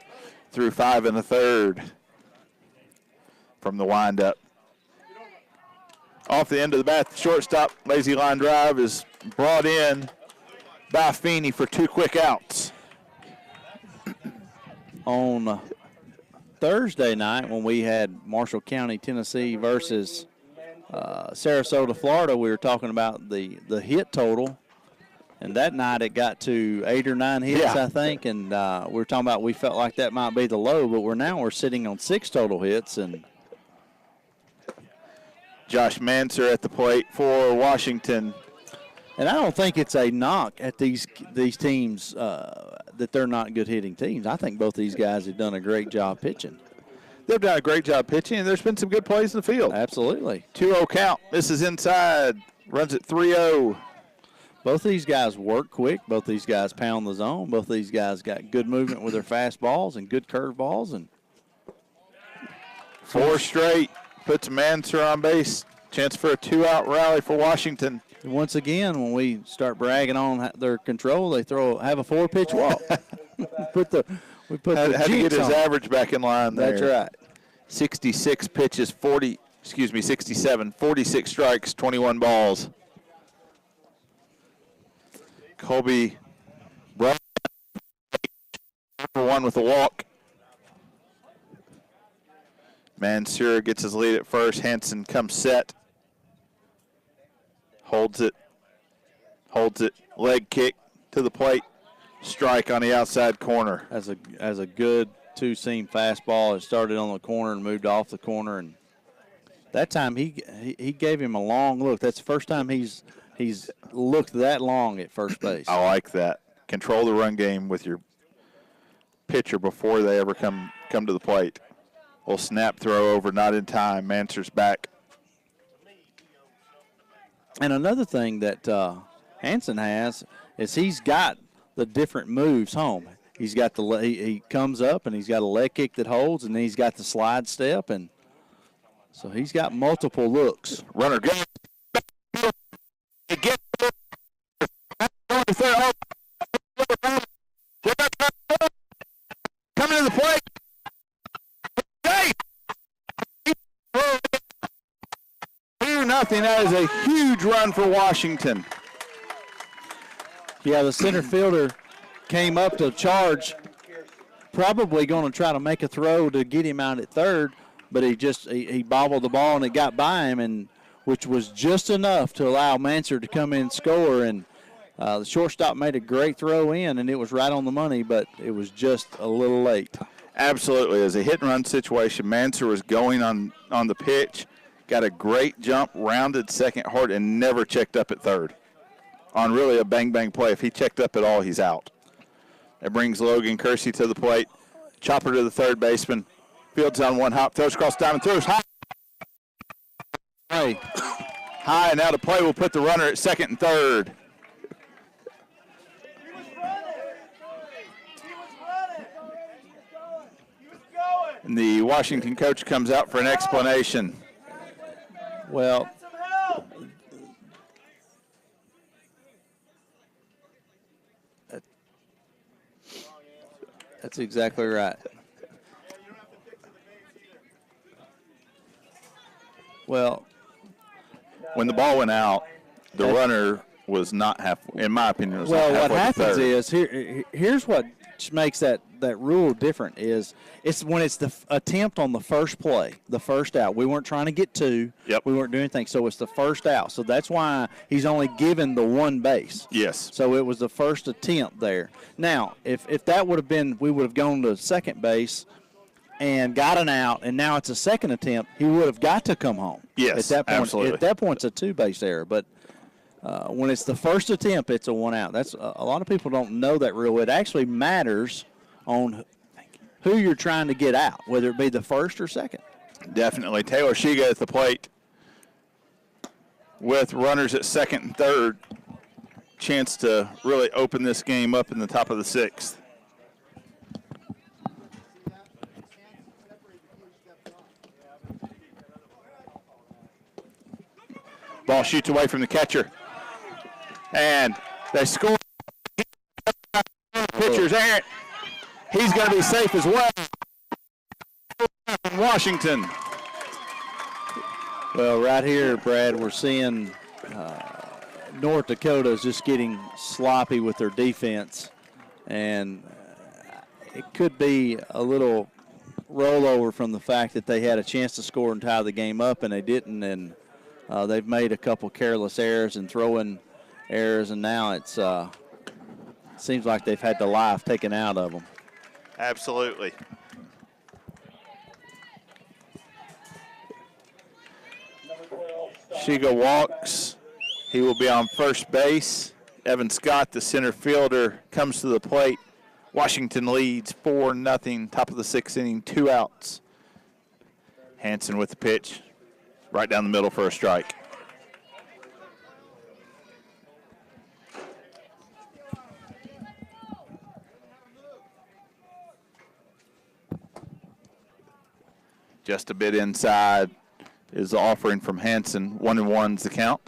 through 5 1/3 from the windup. Off the end of the bat, the shortstop, lazy line drive is brought in by Feeney for 2 quick outs. On Thursday night when we had Marshall County, Tennessee versus Sarasota, Florida, we were talking about the hit total. And that night it got to 8 or 9 hits, I think. And we were talking about we felt like that might be the low, but we're sitting on 6 total hits. And Josh Manser at the plate for Washington. And I don't think it's a knock at these teams that they're not good hitting teams. I think both these guys have done a great job pitching. They've done a great job pitching, and there's been some good plays in the field. Absolutely. 2-0 count. This is inside. Runs at 3-0. Both these guys work quick. Both these guys pound the zone. Both these guys got good movement with their fastballs and good curveballs. And 4 straight. Puts Manser on base. Chance for a 2-out rally for Washington. Once again, when we start bragging on their control, they have a 4-pitch walk. we put the had to get his average back in line there. That's right. 66 pitches, 47, 46 strikes, 21 balls. Colby Brown, number 1 with a walk. Mansour gets his lead at first. Hanson comes set. Holds it. Leg kick to the plate. Strike on the outside corner. As a good two-seam fastball. It started on the corner and moved off the corner, and that time he gave him a long look. That's the first time he's looked that long at first base. I like that. Control the run game with your pitcher before they ever come to the plate. Little snap throw over, not in time. Mansour's back. And another thing that Hanson has is he's got the different moves home. He's got he comes up and he's got a leg kick that holds, and then he's got the slide step, and so he's got multiple looks. Runner goes. Coming to the plate. Hey! 2-0. That is a huge run for Washington. Yeah, the center fielder came up to charge, probably going to try to make a throw to get him out at third, but he bobbled the ball and it got by him, and which was just enough to allow Mansour to come in and score. And the shortstop made a great throw in, and it was right on the money, but it was just a little late. Absolutely. As a hit-and-run situation, Mansour was going on the pitch, got a great jump, rounded second hard, and never checked up at third. On really a bang-bang play. If he checked up at all, he's out. That brings Logan Kersey to the plate. Chopper to the third baseman. Fields on one hop, throws across diamond, throws high. High, and now the play will put the runner at second and third. He was running. And the Washington coach comes out for an explanation. Well, that's exactly right. Well, when the ball went out, the runner was not halfway, in my opinion, was well, not what halfway happens to third. is here's what makes that rule different is it's when it's the attempt on the first play, the first out. We weren't trying to get two. Yep. We weren't doing anything, so it's the first out. So that's why he's only given the one base. Yes. So it was the first attempt there. Now, if that would have been, we would have gone to second base and got an out, and now it's a second attempt, he would have got to come home. Yes, at that point, absolutely. At that point, it's a two-base error. But when it's the first attempt, it's a one out. That's a lot of people don't know that rule. It actually matters on who you're trying to get out, whether it be the first or second. Definitely. Taylor Shiga at the plate with runners at second and third. Chance to really open this game up in the top of the sixth. Ball shoots away from the catcher. And they score. Pitcher's errant. He's going to be safe as well. Washington. Well, right here, Brad, we're seeing North Dakota is just getting sloppy with their defense. And it could be a little rollover from the fact that they had a chance to score and tie the game up, and they didn't. And they've made a couple careless errors and throwing errors, and now it's seems like they've had the life taken out of them. Absolutely. Shiga walks. He will be on first base. Evan Scott, the center fielder, comes to the plate. Washington leads 4-0, top of the sixth inning, 2 outs. Hanson with the pitch, right down the middle for a strike. Just a bit inside is the offering from Hanson. 1-1's the count.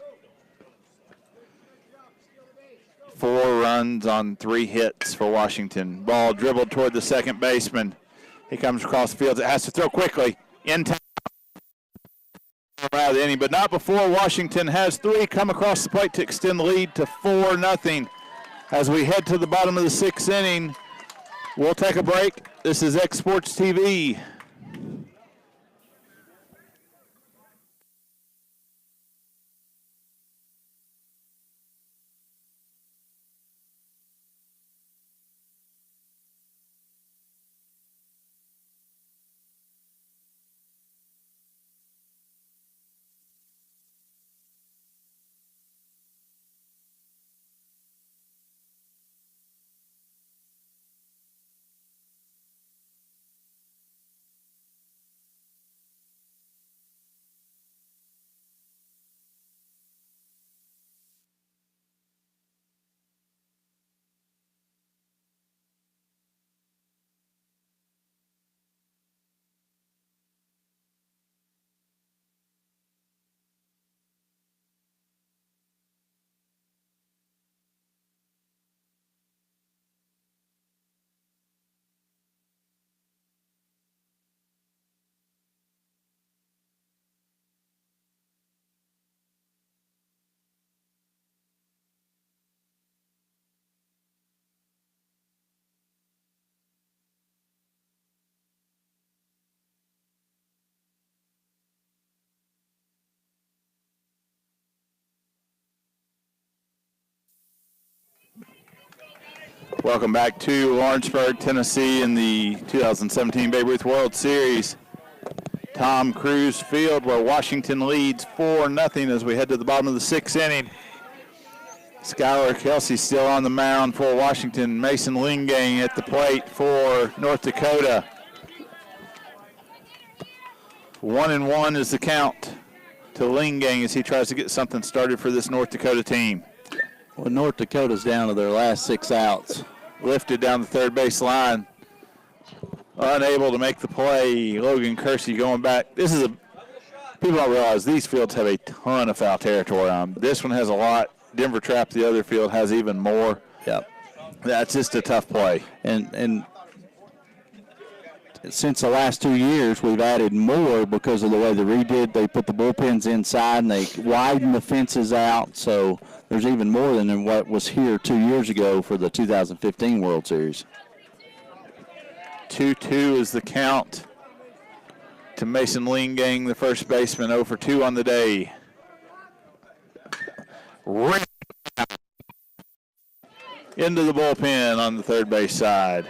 4 runs on 3 hits for Washington. Ball dribbled toward the second baseman. He comes across the field. It has to throw quickly. In time. Out of the inning, but not before Washington has 3 come across the plate to extend the lead to 4-0. as we head to the bottom of the 6th inning. We'll take a break. This is X Sports TV. Welcome back to Lawrenceburg, Tennessee in the 2017 Babe Ruth World Series. Tom Cruise Field, where Washington leads 4-0 as we head to the bottom of the 6th inning. Skylar Kelsey still on the mound for Washington. Mason Lingang at the plate for North Dakota. 1-1 is the count to Lingang as he tries to get something started for this North Dakota team. Well, North Dakota's down to their last 6 outs. Lifted down the third base line. Unable to make the play. Logan Kersey going back. People don't realize these fields have a ton of foul territory on them. This one has a lot. Denver Trap, the other field, has even more. Yep. That's just a tough play. And since the last 2 years, we've added more because of the way they put the bullpens inside and they widened the fences out. So there's even more than what was here 2 years ago for the 2015 World Series. 2-2 is the count to Mason Lingang, the first baseman, 0 for 2 on the day. Into the bullpen on the third base side.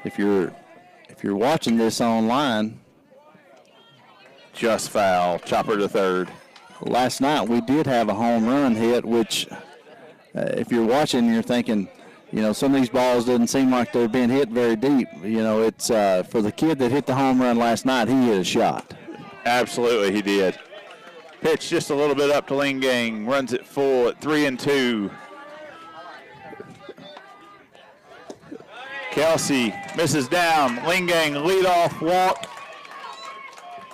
If you're watching this online, just foul, chopper to third. Last night we did have a home run hit, which if you're watching, you're thinking, some of these balls doesn't seem like they're being hit very deep. It's for the kid that hit the home run last night, he hit a shot. Absolutely, he did. Pitch just a little bit up to Lingang, runs it full at 3-2. Kelsey misses down. Lingang leadoff walk.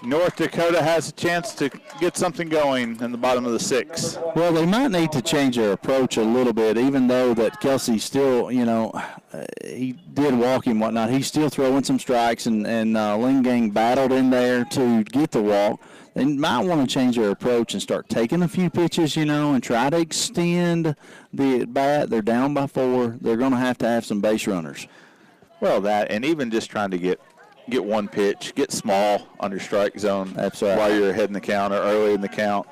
North Dakota has a chance to get something going in the bottom of the 6th. Well, they might need to change their approach a little bit, even though that Kelsey still, he did walk him, whatnot. He's still throwing some strikes, and Lingang battled in there to get the walk. They might want to change their approach and start taking a few pitches, and try to extend the at-bat. They're down by 4. They're going to have some base runners. Well, that, and even just trying to get one pitch, get small under strike zone. That's right. While you're ahead in the count or early in the count.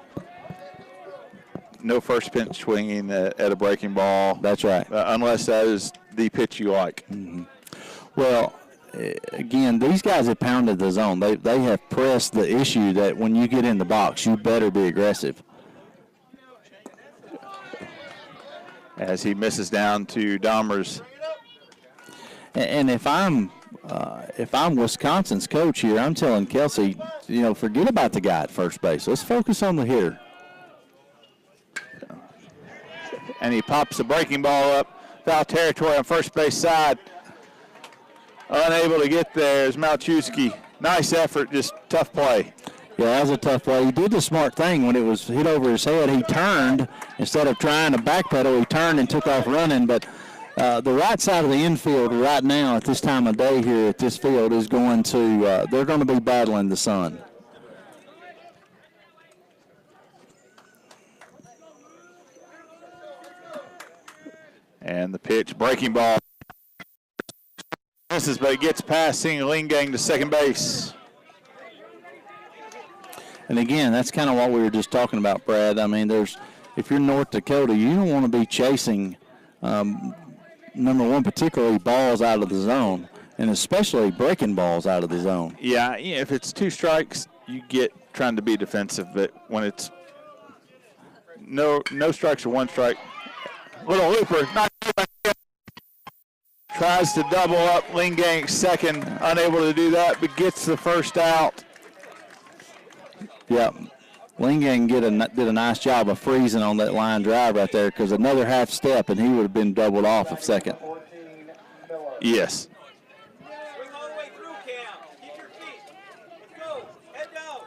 No first pitch swinging at a breaking ball. That's right. Unless that is the pitch you like. Mm-hmm. Well, again, these guys have pounded the zone. They have pressed the issue that when you get in the box, you better be aggressive. As he misses down to Dahmer's. And if I'm Wisconsin's coach here, I'm telling Kelsey, forget about the guy at first base. Let's focus on the hitter. And he pops the breaking ball up. Foul territory on first base side. Unable to get there is Malchewski. Nice effort, just tough play. Yeah, that was a tough play. He did the smart thing when it was hit over his head. He turned. Instead of trying to backpedal, he turned and took off running. But the right side of the infield right now at this time of day here at this field is going to they're going to be battling the sun. And the pitch, breaking ball. Misses, but it gets past Lingang to second base. And again, that's kind of what we were just talking about, Brad. I mean, if you're North Dakota, you don't want to be chasing, number one, particularly balls out of the zone, and especially breaking balls out of the zone. Yeah, if it's 2 strikes, you get trying to be defensive, but when it's no strikes or 1 strike, little looper, not tries to double up Lingang second, unable to do that, but gets the first out. Yep. Lingang did a nice job of freezing on that line drive right there, because another half step and he would have been doubled off of second. Yes. Swing all the way through, Cam. Keep your feet. Let's go. Head down.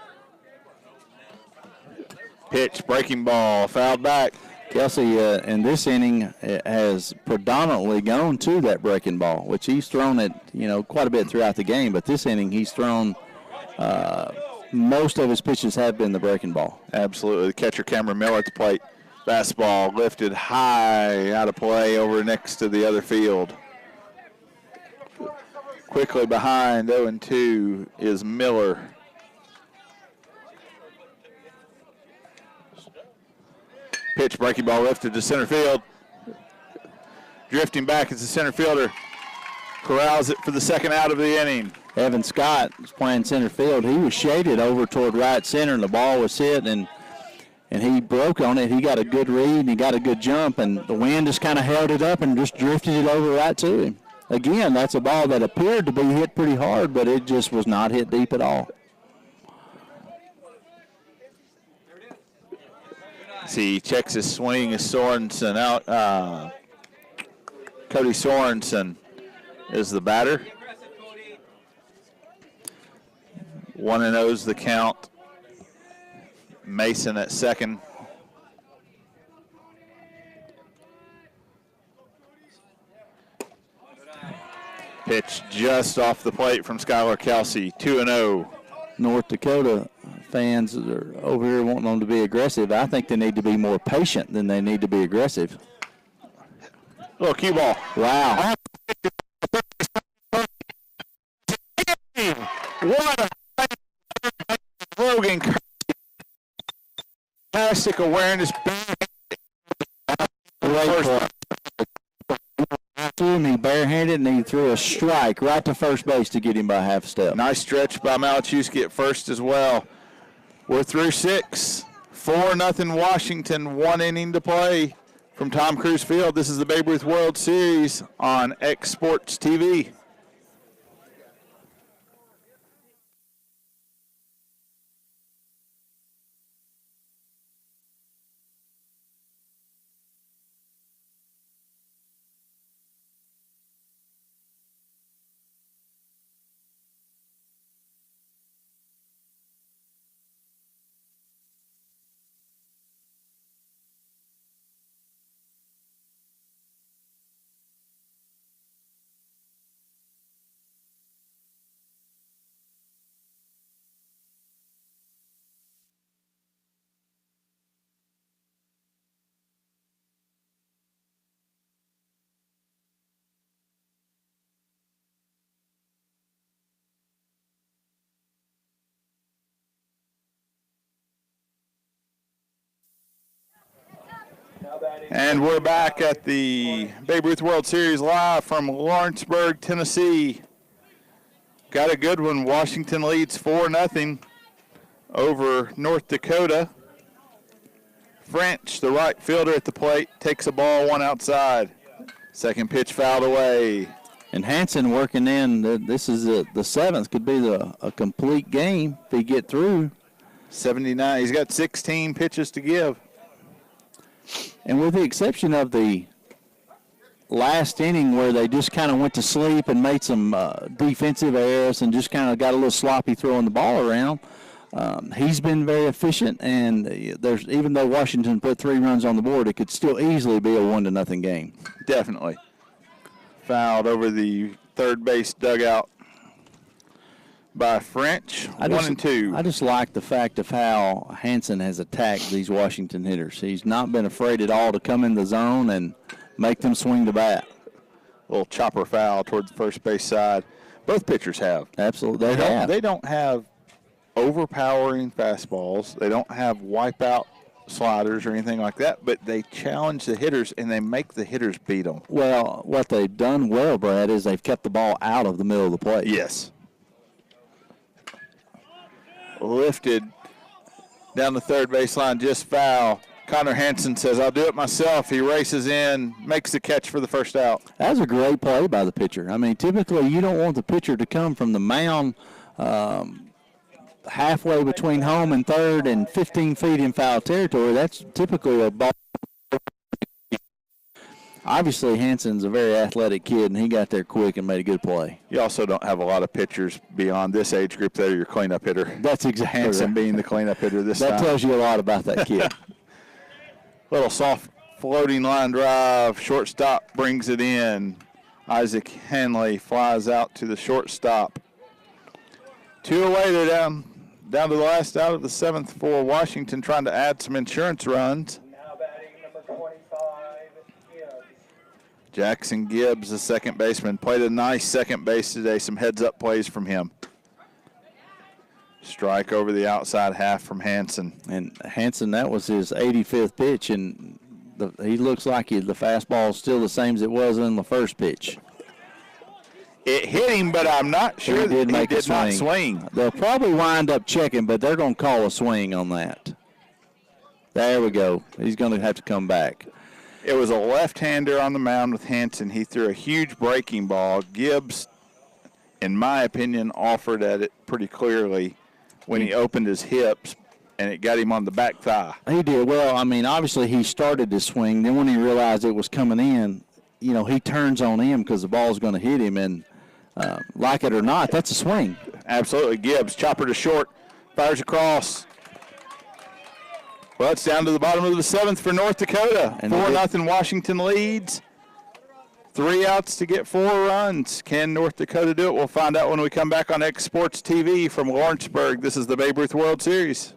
Pitch, breaking ball, fouled back. Kelsey, in this inning, has predominantly gone to that breaking ball, which he's thrown it, quite a bit throughout the game. But this inning, he's thrown most of his pitches have been the breaking ball. Absolutely. The catcher, Cameron Miller, at the plate. Fastball lifted high, out of play over next to the other field. Quickly behind 0-2 is Miller. Pitch, breaking ball lifted to center field. Drifting back is the center fielder. Corrals it for the second out of the inning. Evan Scott was playing center field. He was shaded over toward right center, and the ball was hit, and he broke on it. He got a good read, and he got a good jump, and the wind just kind of held it up and just drifted it over right to him. Again, that's a ball that appeared to be hit pretty hard, but it just was not hit deep at all. See, checks his swing is Sorensen out. Cody Sorensen is the batter. 1-0 is the count. Mason at second. Pitch just off the plate from Skylar Kelsey, 2-0. North Dakota fans are over here wanting them to be aggressive. I think they need to be more patient than they need to be aggressive. Little cue ball. Wow. What a Logan. Fantastic awareness. He barehanded, and he threw a strike right to first base to get him by half a step. Nice stretch by Malachewski at first as well. We're through 6. 4-0 Washington, 1 inning to play from Tom Cruise Field. This is the Babe Ruth World Series on X Sports TV. And we're back at the Babe Ruth World Series live from Lawrenceburg, Tennessee. Got a good one. Washington leads 4-0 over North Dakota. French, the right fielder at the plate, takes a ball 1 outside. Second pitch fouled away. And Hansen working in. This is the 7th. Could be a complete game if he get through. 79. He's got 16 pitches to give. And with the exception of the last inning where they just kind of went to sleep and made some defensive errors and just kind of got a little sloppy throwing the ball around, he's been very efficient. And even though Washington put 3 runs on the board, it could still easily be a 1-0 game. Definitely. Fouled over the third base dugout by French, 1-2. I just like the fact of how Hansen has attacked these Washington hitters. He's not been afraid at all to come in the zone and make them swing the bat. Little chopper foul towards the first base side. Both pitchers have. Absolutely, they have. They don't have overpowering fastballs. They don't have wipeout sliders or anything like that, but they challenge the hitters and they make the hitters beat them. Well, what they've done well, Brad, is they've kept the ball out of the middle of the plate. Yes. Lifted down the third baseline, just foul. Connor Hansen says, I'll do it myself. He races in, makes the catch for the first out. That was a great play by the pitcher. I mean, typically you don't want the pitcher to come from the mound halfway between home and third and 15 feet in foul territory. That's typically a ball. Obviously, Hansen's a very athletic kid, and he got there quick and made a good play. You also don't have a lot of pitchers beyond this age group that are your cleanup hitter. That's exactly Hansen right. being the cleanup hitter this That time. tells you a lot about that kid. Little soft floating line drive. Shortstop brings it in. Isaac Hanley flies out to the shortstop. 2 away. They're down to the last out of the 7th for Washington, trying to add some insurance runs. Now batting number 25, Gibbs. Jackson Gibbs, the second baseman, played a nice second base today. Some heads-up plays from him. Strike over the outside half from Hansen. And Hansen, that was his 85th pitch, and he looks like the fastball is still the same as it was in the first pitch. It hit him, but I'm not sure He did that he did not swing. They'll probably wind up checking, but they're going to call a swing on that. There we go. He's going to have to come back. It was a left-hander on the mound with Hansen. He threw a huge breaking ball. Gibbs, in my opinion, offered at it pretty clearly when he opened his hips, and it got him on the back thigh. He did. Well, I mean, obviously he started to swing. Then when he realized it was coming in, he turns on him because the ball's going to hit him. And like it or not, that's a swing. Absolutely. Gibbs, chopper to short, fires across. Well, it's down to the bottom of the 7th for North Dakota. 4-0 Washington leads. 3 outs to get 4 runs. Can North Dakota do it? We'll find out when we come back on X Sports TV from Lawrenceburg. This is the Babe Ruth World Series.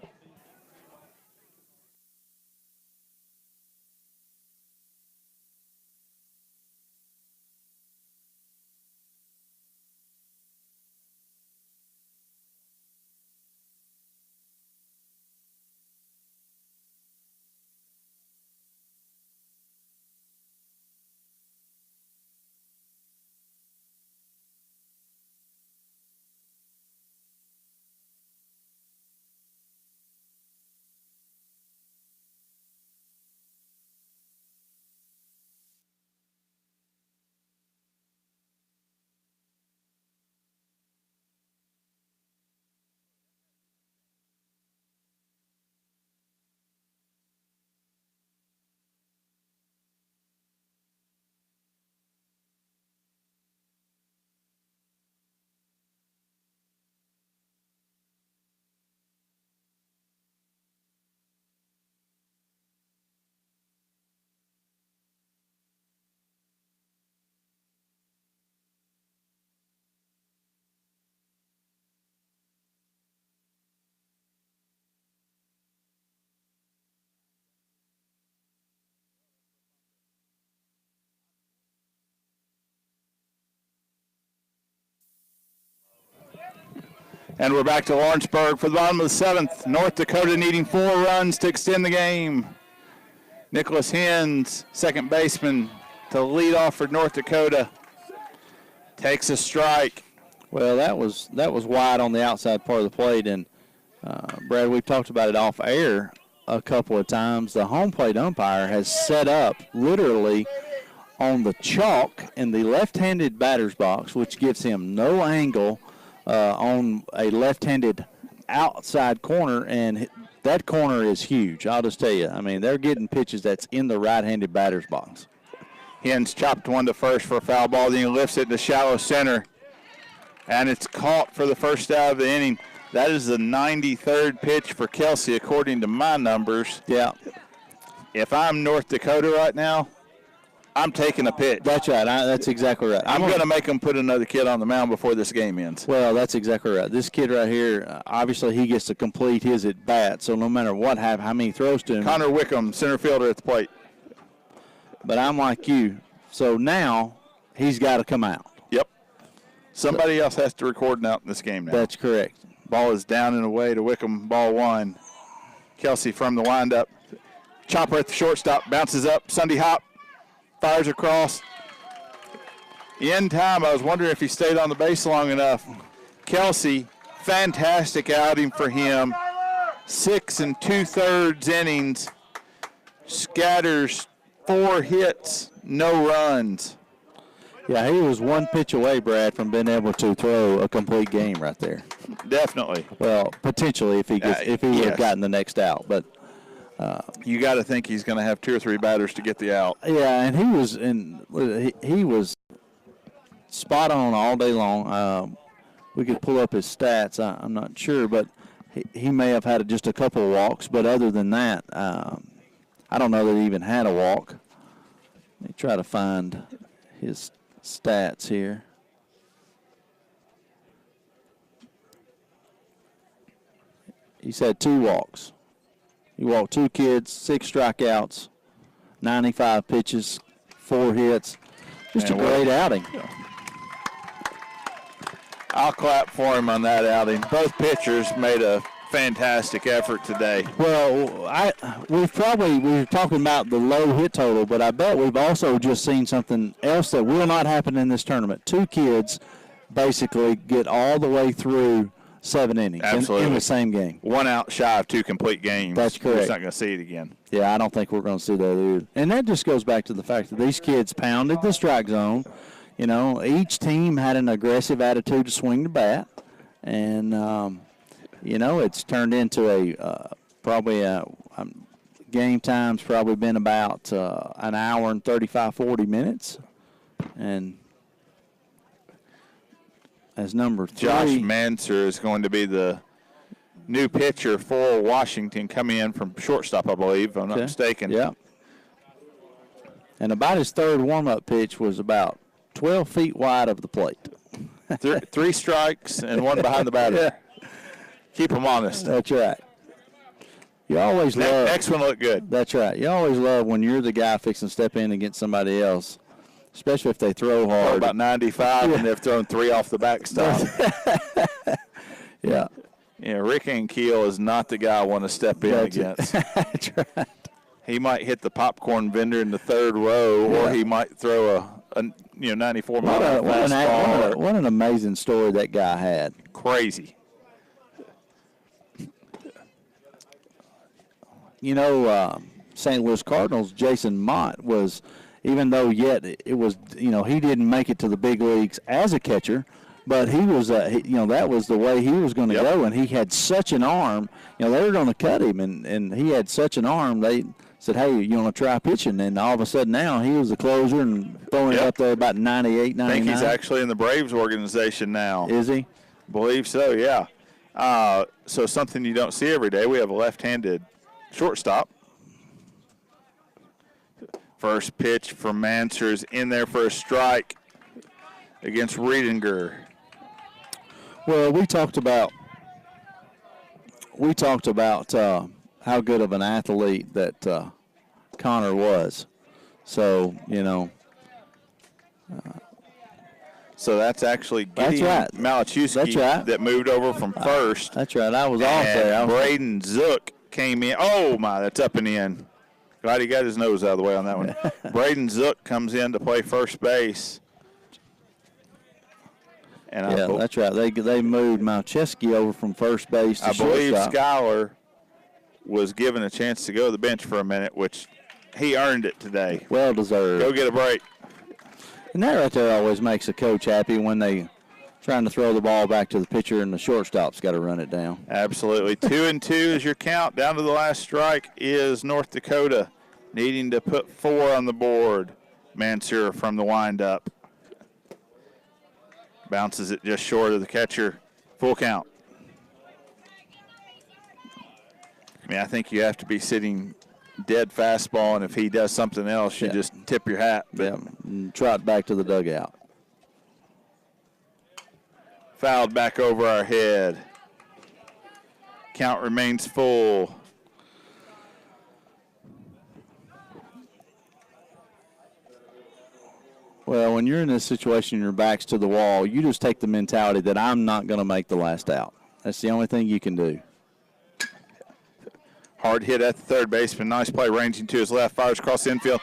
And we're back to Lawrenceburg for the bottom of the 7th. North Dakota needing 4 runs to extend the game. Nicholas Hens, second baseman, to lead off for North Dakota. Takes a strike. Well, that was wide on the outside part of the plate, and Brad, we've talked about it off air a couple of times. The home plate umpire has set up literally on the chalk in the left-handed batter's box, which gives him no angle on a left-handed outside corner, and that corner is huge. I'll just tell you. I mean, they're getting pitches that's in the right-handed batter's box. Hens chopped one to first for a foul ball, then he lifts it to shallow center, and it's caught for the first out of the inning. That is the 93rd pitch for Kelsey, according to my numbers. Yeah. If I'm North Dakota right now, I'm taking a pitch. That's right. That's exactly right. I'm going to make them put another kid on the mound before this game ends. Well, that's exactly right. This kid right here, obviously he gets to complete his at-bat, so no matter what happens, how many throws to him. Connor Wickham, center fielder at the plate. But I'm like you. So now he's got to come out. Yep. Somebody else has to record out in this game now. That's correct. Ball is down and away to Wickham. Ball 1. Kelsey from the windup. Chopper at the shortstop. Bounces up. Sunday hop. Fires across. In time, I was wondering if he stayed on the base long enough. Kelsey, fantastic outing for him. 6 2/3 innings. Scatters 4 hits, no runs. Yeah, he was one pitch away, Brad, from being able to throw a complete game right there. Definitely. Well, potentially if he would yes. have gotten the next out, but you got to think he's going to have 2 or 3 batters to get the out. yeah, and he was spot on all day long. We could pull up his stats. I'm not sure, but he may have had just a couple of walks, but other than that, I don't know that he even had a walk. Let me try to find his stats here. He's had 2 walks. He walked 2 kids, 6 strikeouts, 95 pitches, 4 hits. Just a great outing. I'll clap for him on that outing. Both pitchers made a fantastic effort today. Well, we were talking about the low hit total, but I bet we've also just seen something else that will not happen in this tournament. 2 kids basically get all the way through 7 innings in the same game. 1 out shy of 2 complete games. That's correct. He's not going to see it again. Yeah, I don't think we're going to see that either. And that just goes back to the fact that these kids pounded the strike zone. You know, each team had an aggressive attitude to swing the bat, and you know, it's turned into game time's probably been about an hour and 35, 40 minutes. And as number 3. Josh Manser is going to be the new pitcher for Washington, coming in from shortstop, I believe, if I'm not mistaken. Yeah. And about his 3rd warm-up pitch was about 12 feet wide of the plate. 3 strikes and 1 behind the batter. Yeah. Keep them honest. That's right. You always love. Next one looked good. That's right. You always love when you're the guy fixing to step in against somebody else, especially if they throw hard. About 95, and they've thrown 3 off the backstop. Yeah. Yeah, Rick Ankeel is not the guy I want to step in against. That's right. He might hit the popcorn vendor in the 3rd row, or he might throw a 94 mile an hour fastball. What an amazing story that guy had. Crazy. You know, St. Louis Cardinals, Jason Mott was, even though yet it was, you know, he didn't make it to the big leagues as a catcher, but he was, you know, that was the way he was going to go, and he had such an arm. You know, they were going to cut him, and he had such an arm. They said, hey, you want to try pitching? And all of a sudden now he was a closer and throwing it up there about 98, 99. I think he's actually in the Braves organization now. Is he? Believe so, yeah. So something you don't see every day. We have a left-handed shortstop. First pitch from Manser is in there for a strike against Riedinger. Well, we talked about how good of an athlete that Connor was. So, you know. So that's actually Gideon Malachewski that moved over from first. That's right. I was off there. Braden Zook came in. Oh, my, that's up and in. Glad he got his nose out of the way on that one. Braden Zook comes in to play first base. And that's right. They moved Malachewski over from first base to shortstop. I believe Schuyler was given a chance to go to the bench for a minute, which he earned it today. Well deserved. Go get a break. And that right there always makes a coach happy when they trying to throw the ball back to the pitcher and the shortstop's got to run it down. Absolutely. 2-2 is your count. Down to the last strike is North Dakota, needing to put 4 on the board. Manser from the windup. Bounces it just short of the catcher. Full count. I mean, I think you have to be sitting dead fastball, and if he does something else, you just tip your hat. Yeah, and trot back to the dugout. Fouled back over our head. Count remains full. Well, when you're in this situation, your back's to the wall, you just take the mentality that I'm not going to make the last out. That's the only thing you can do. Hard hit at the third baseman. Nice play ranging to his left. Fires across the infield.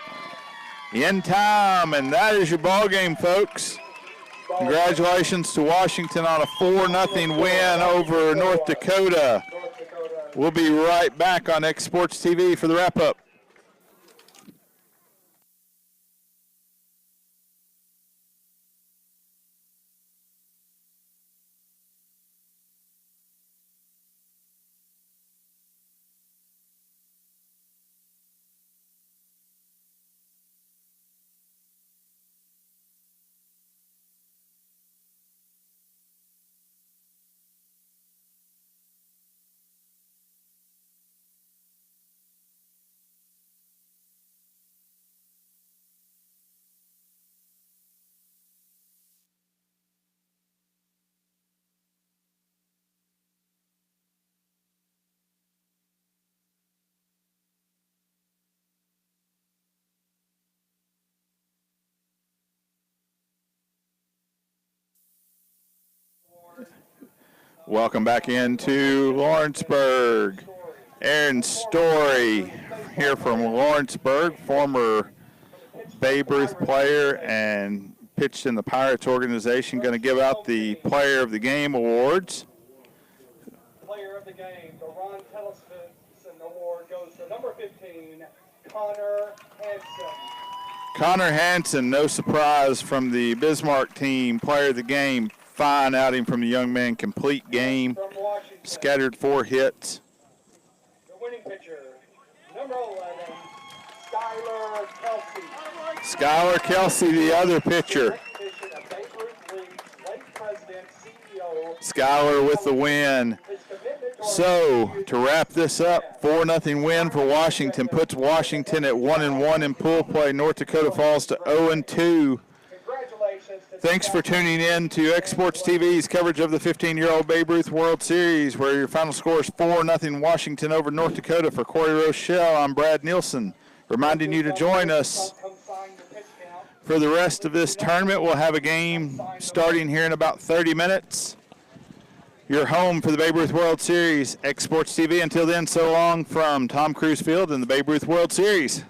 In time, and that is your ball game, folks. Congratulations to Washington on a 4-0 win over North Dakota. We'll be right back on X Sports TV for the wrap-up. Welcome back into Lawrenceburg. Aaron Story here from Lawrenceburg, former Babe Ruth player and pitched in the Pirates organization. Going to give out the Player of the Game awards. Player of the game, the Ron Tellison Award goes to number 15, Connor Hansen. Connor Hansen, no surprise from the Bismark team, Player of the Game. Fine outing from the young man, complete game, scattered 4 hits. The winning pitcher, number 11, Skylar Kelsey. Skylar Kelsey, the other pitcher. Skylar with the win. So, to wrap this up, 4-0 win for Washington puts Washington at 1-1 in pool play. North Dakota falls to 0-2. Thanks for tuning in to X Sports TV's coverage of the 15-year-old Babe Ruth World Series, where your final score is 4-0 Washington over North Dakota. For Corey Rochelle, I'm Brad Nielsen, reminding you to join us for the rest of this tournament. We'll have a game starting here in about 30 minutes. Your home for the Babe Ruth World Series, X Sports TV. Until then, so long from Tom Cruise Field and the Babe Ruth World Series.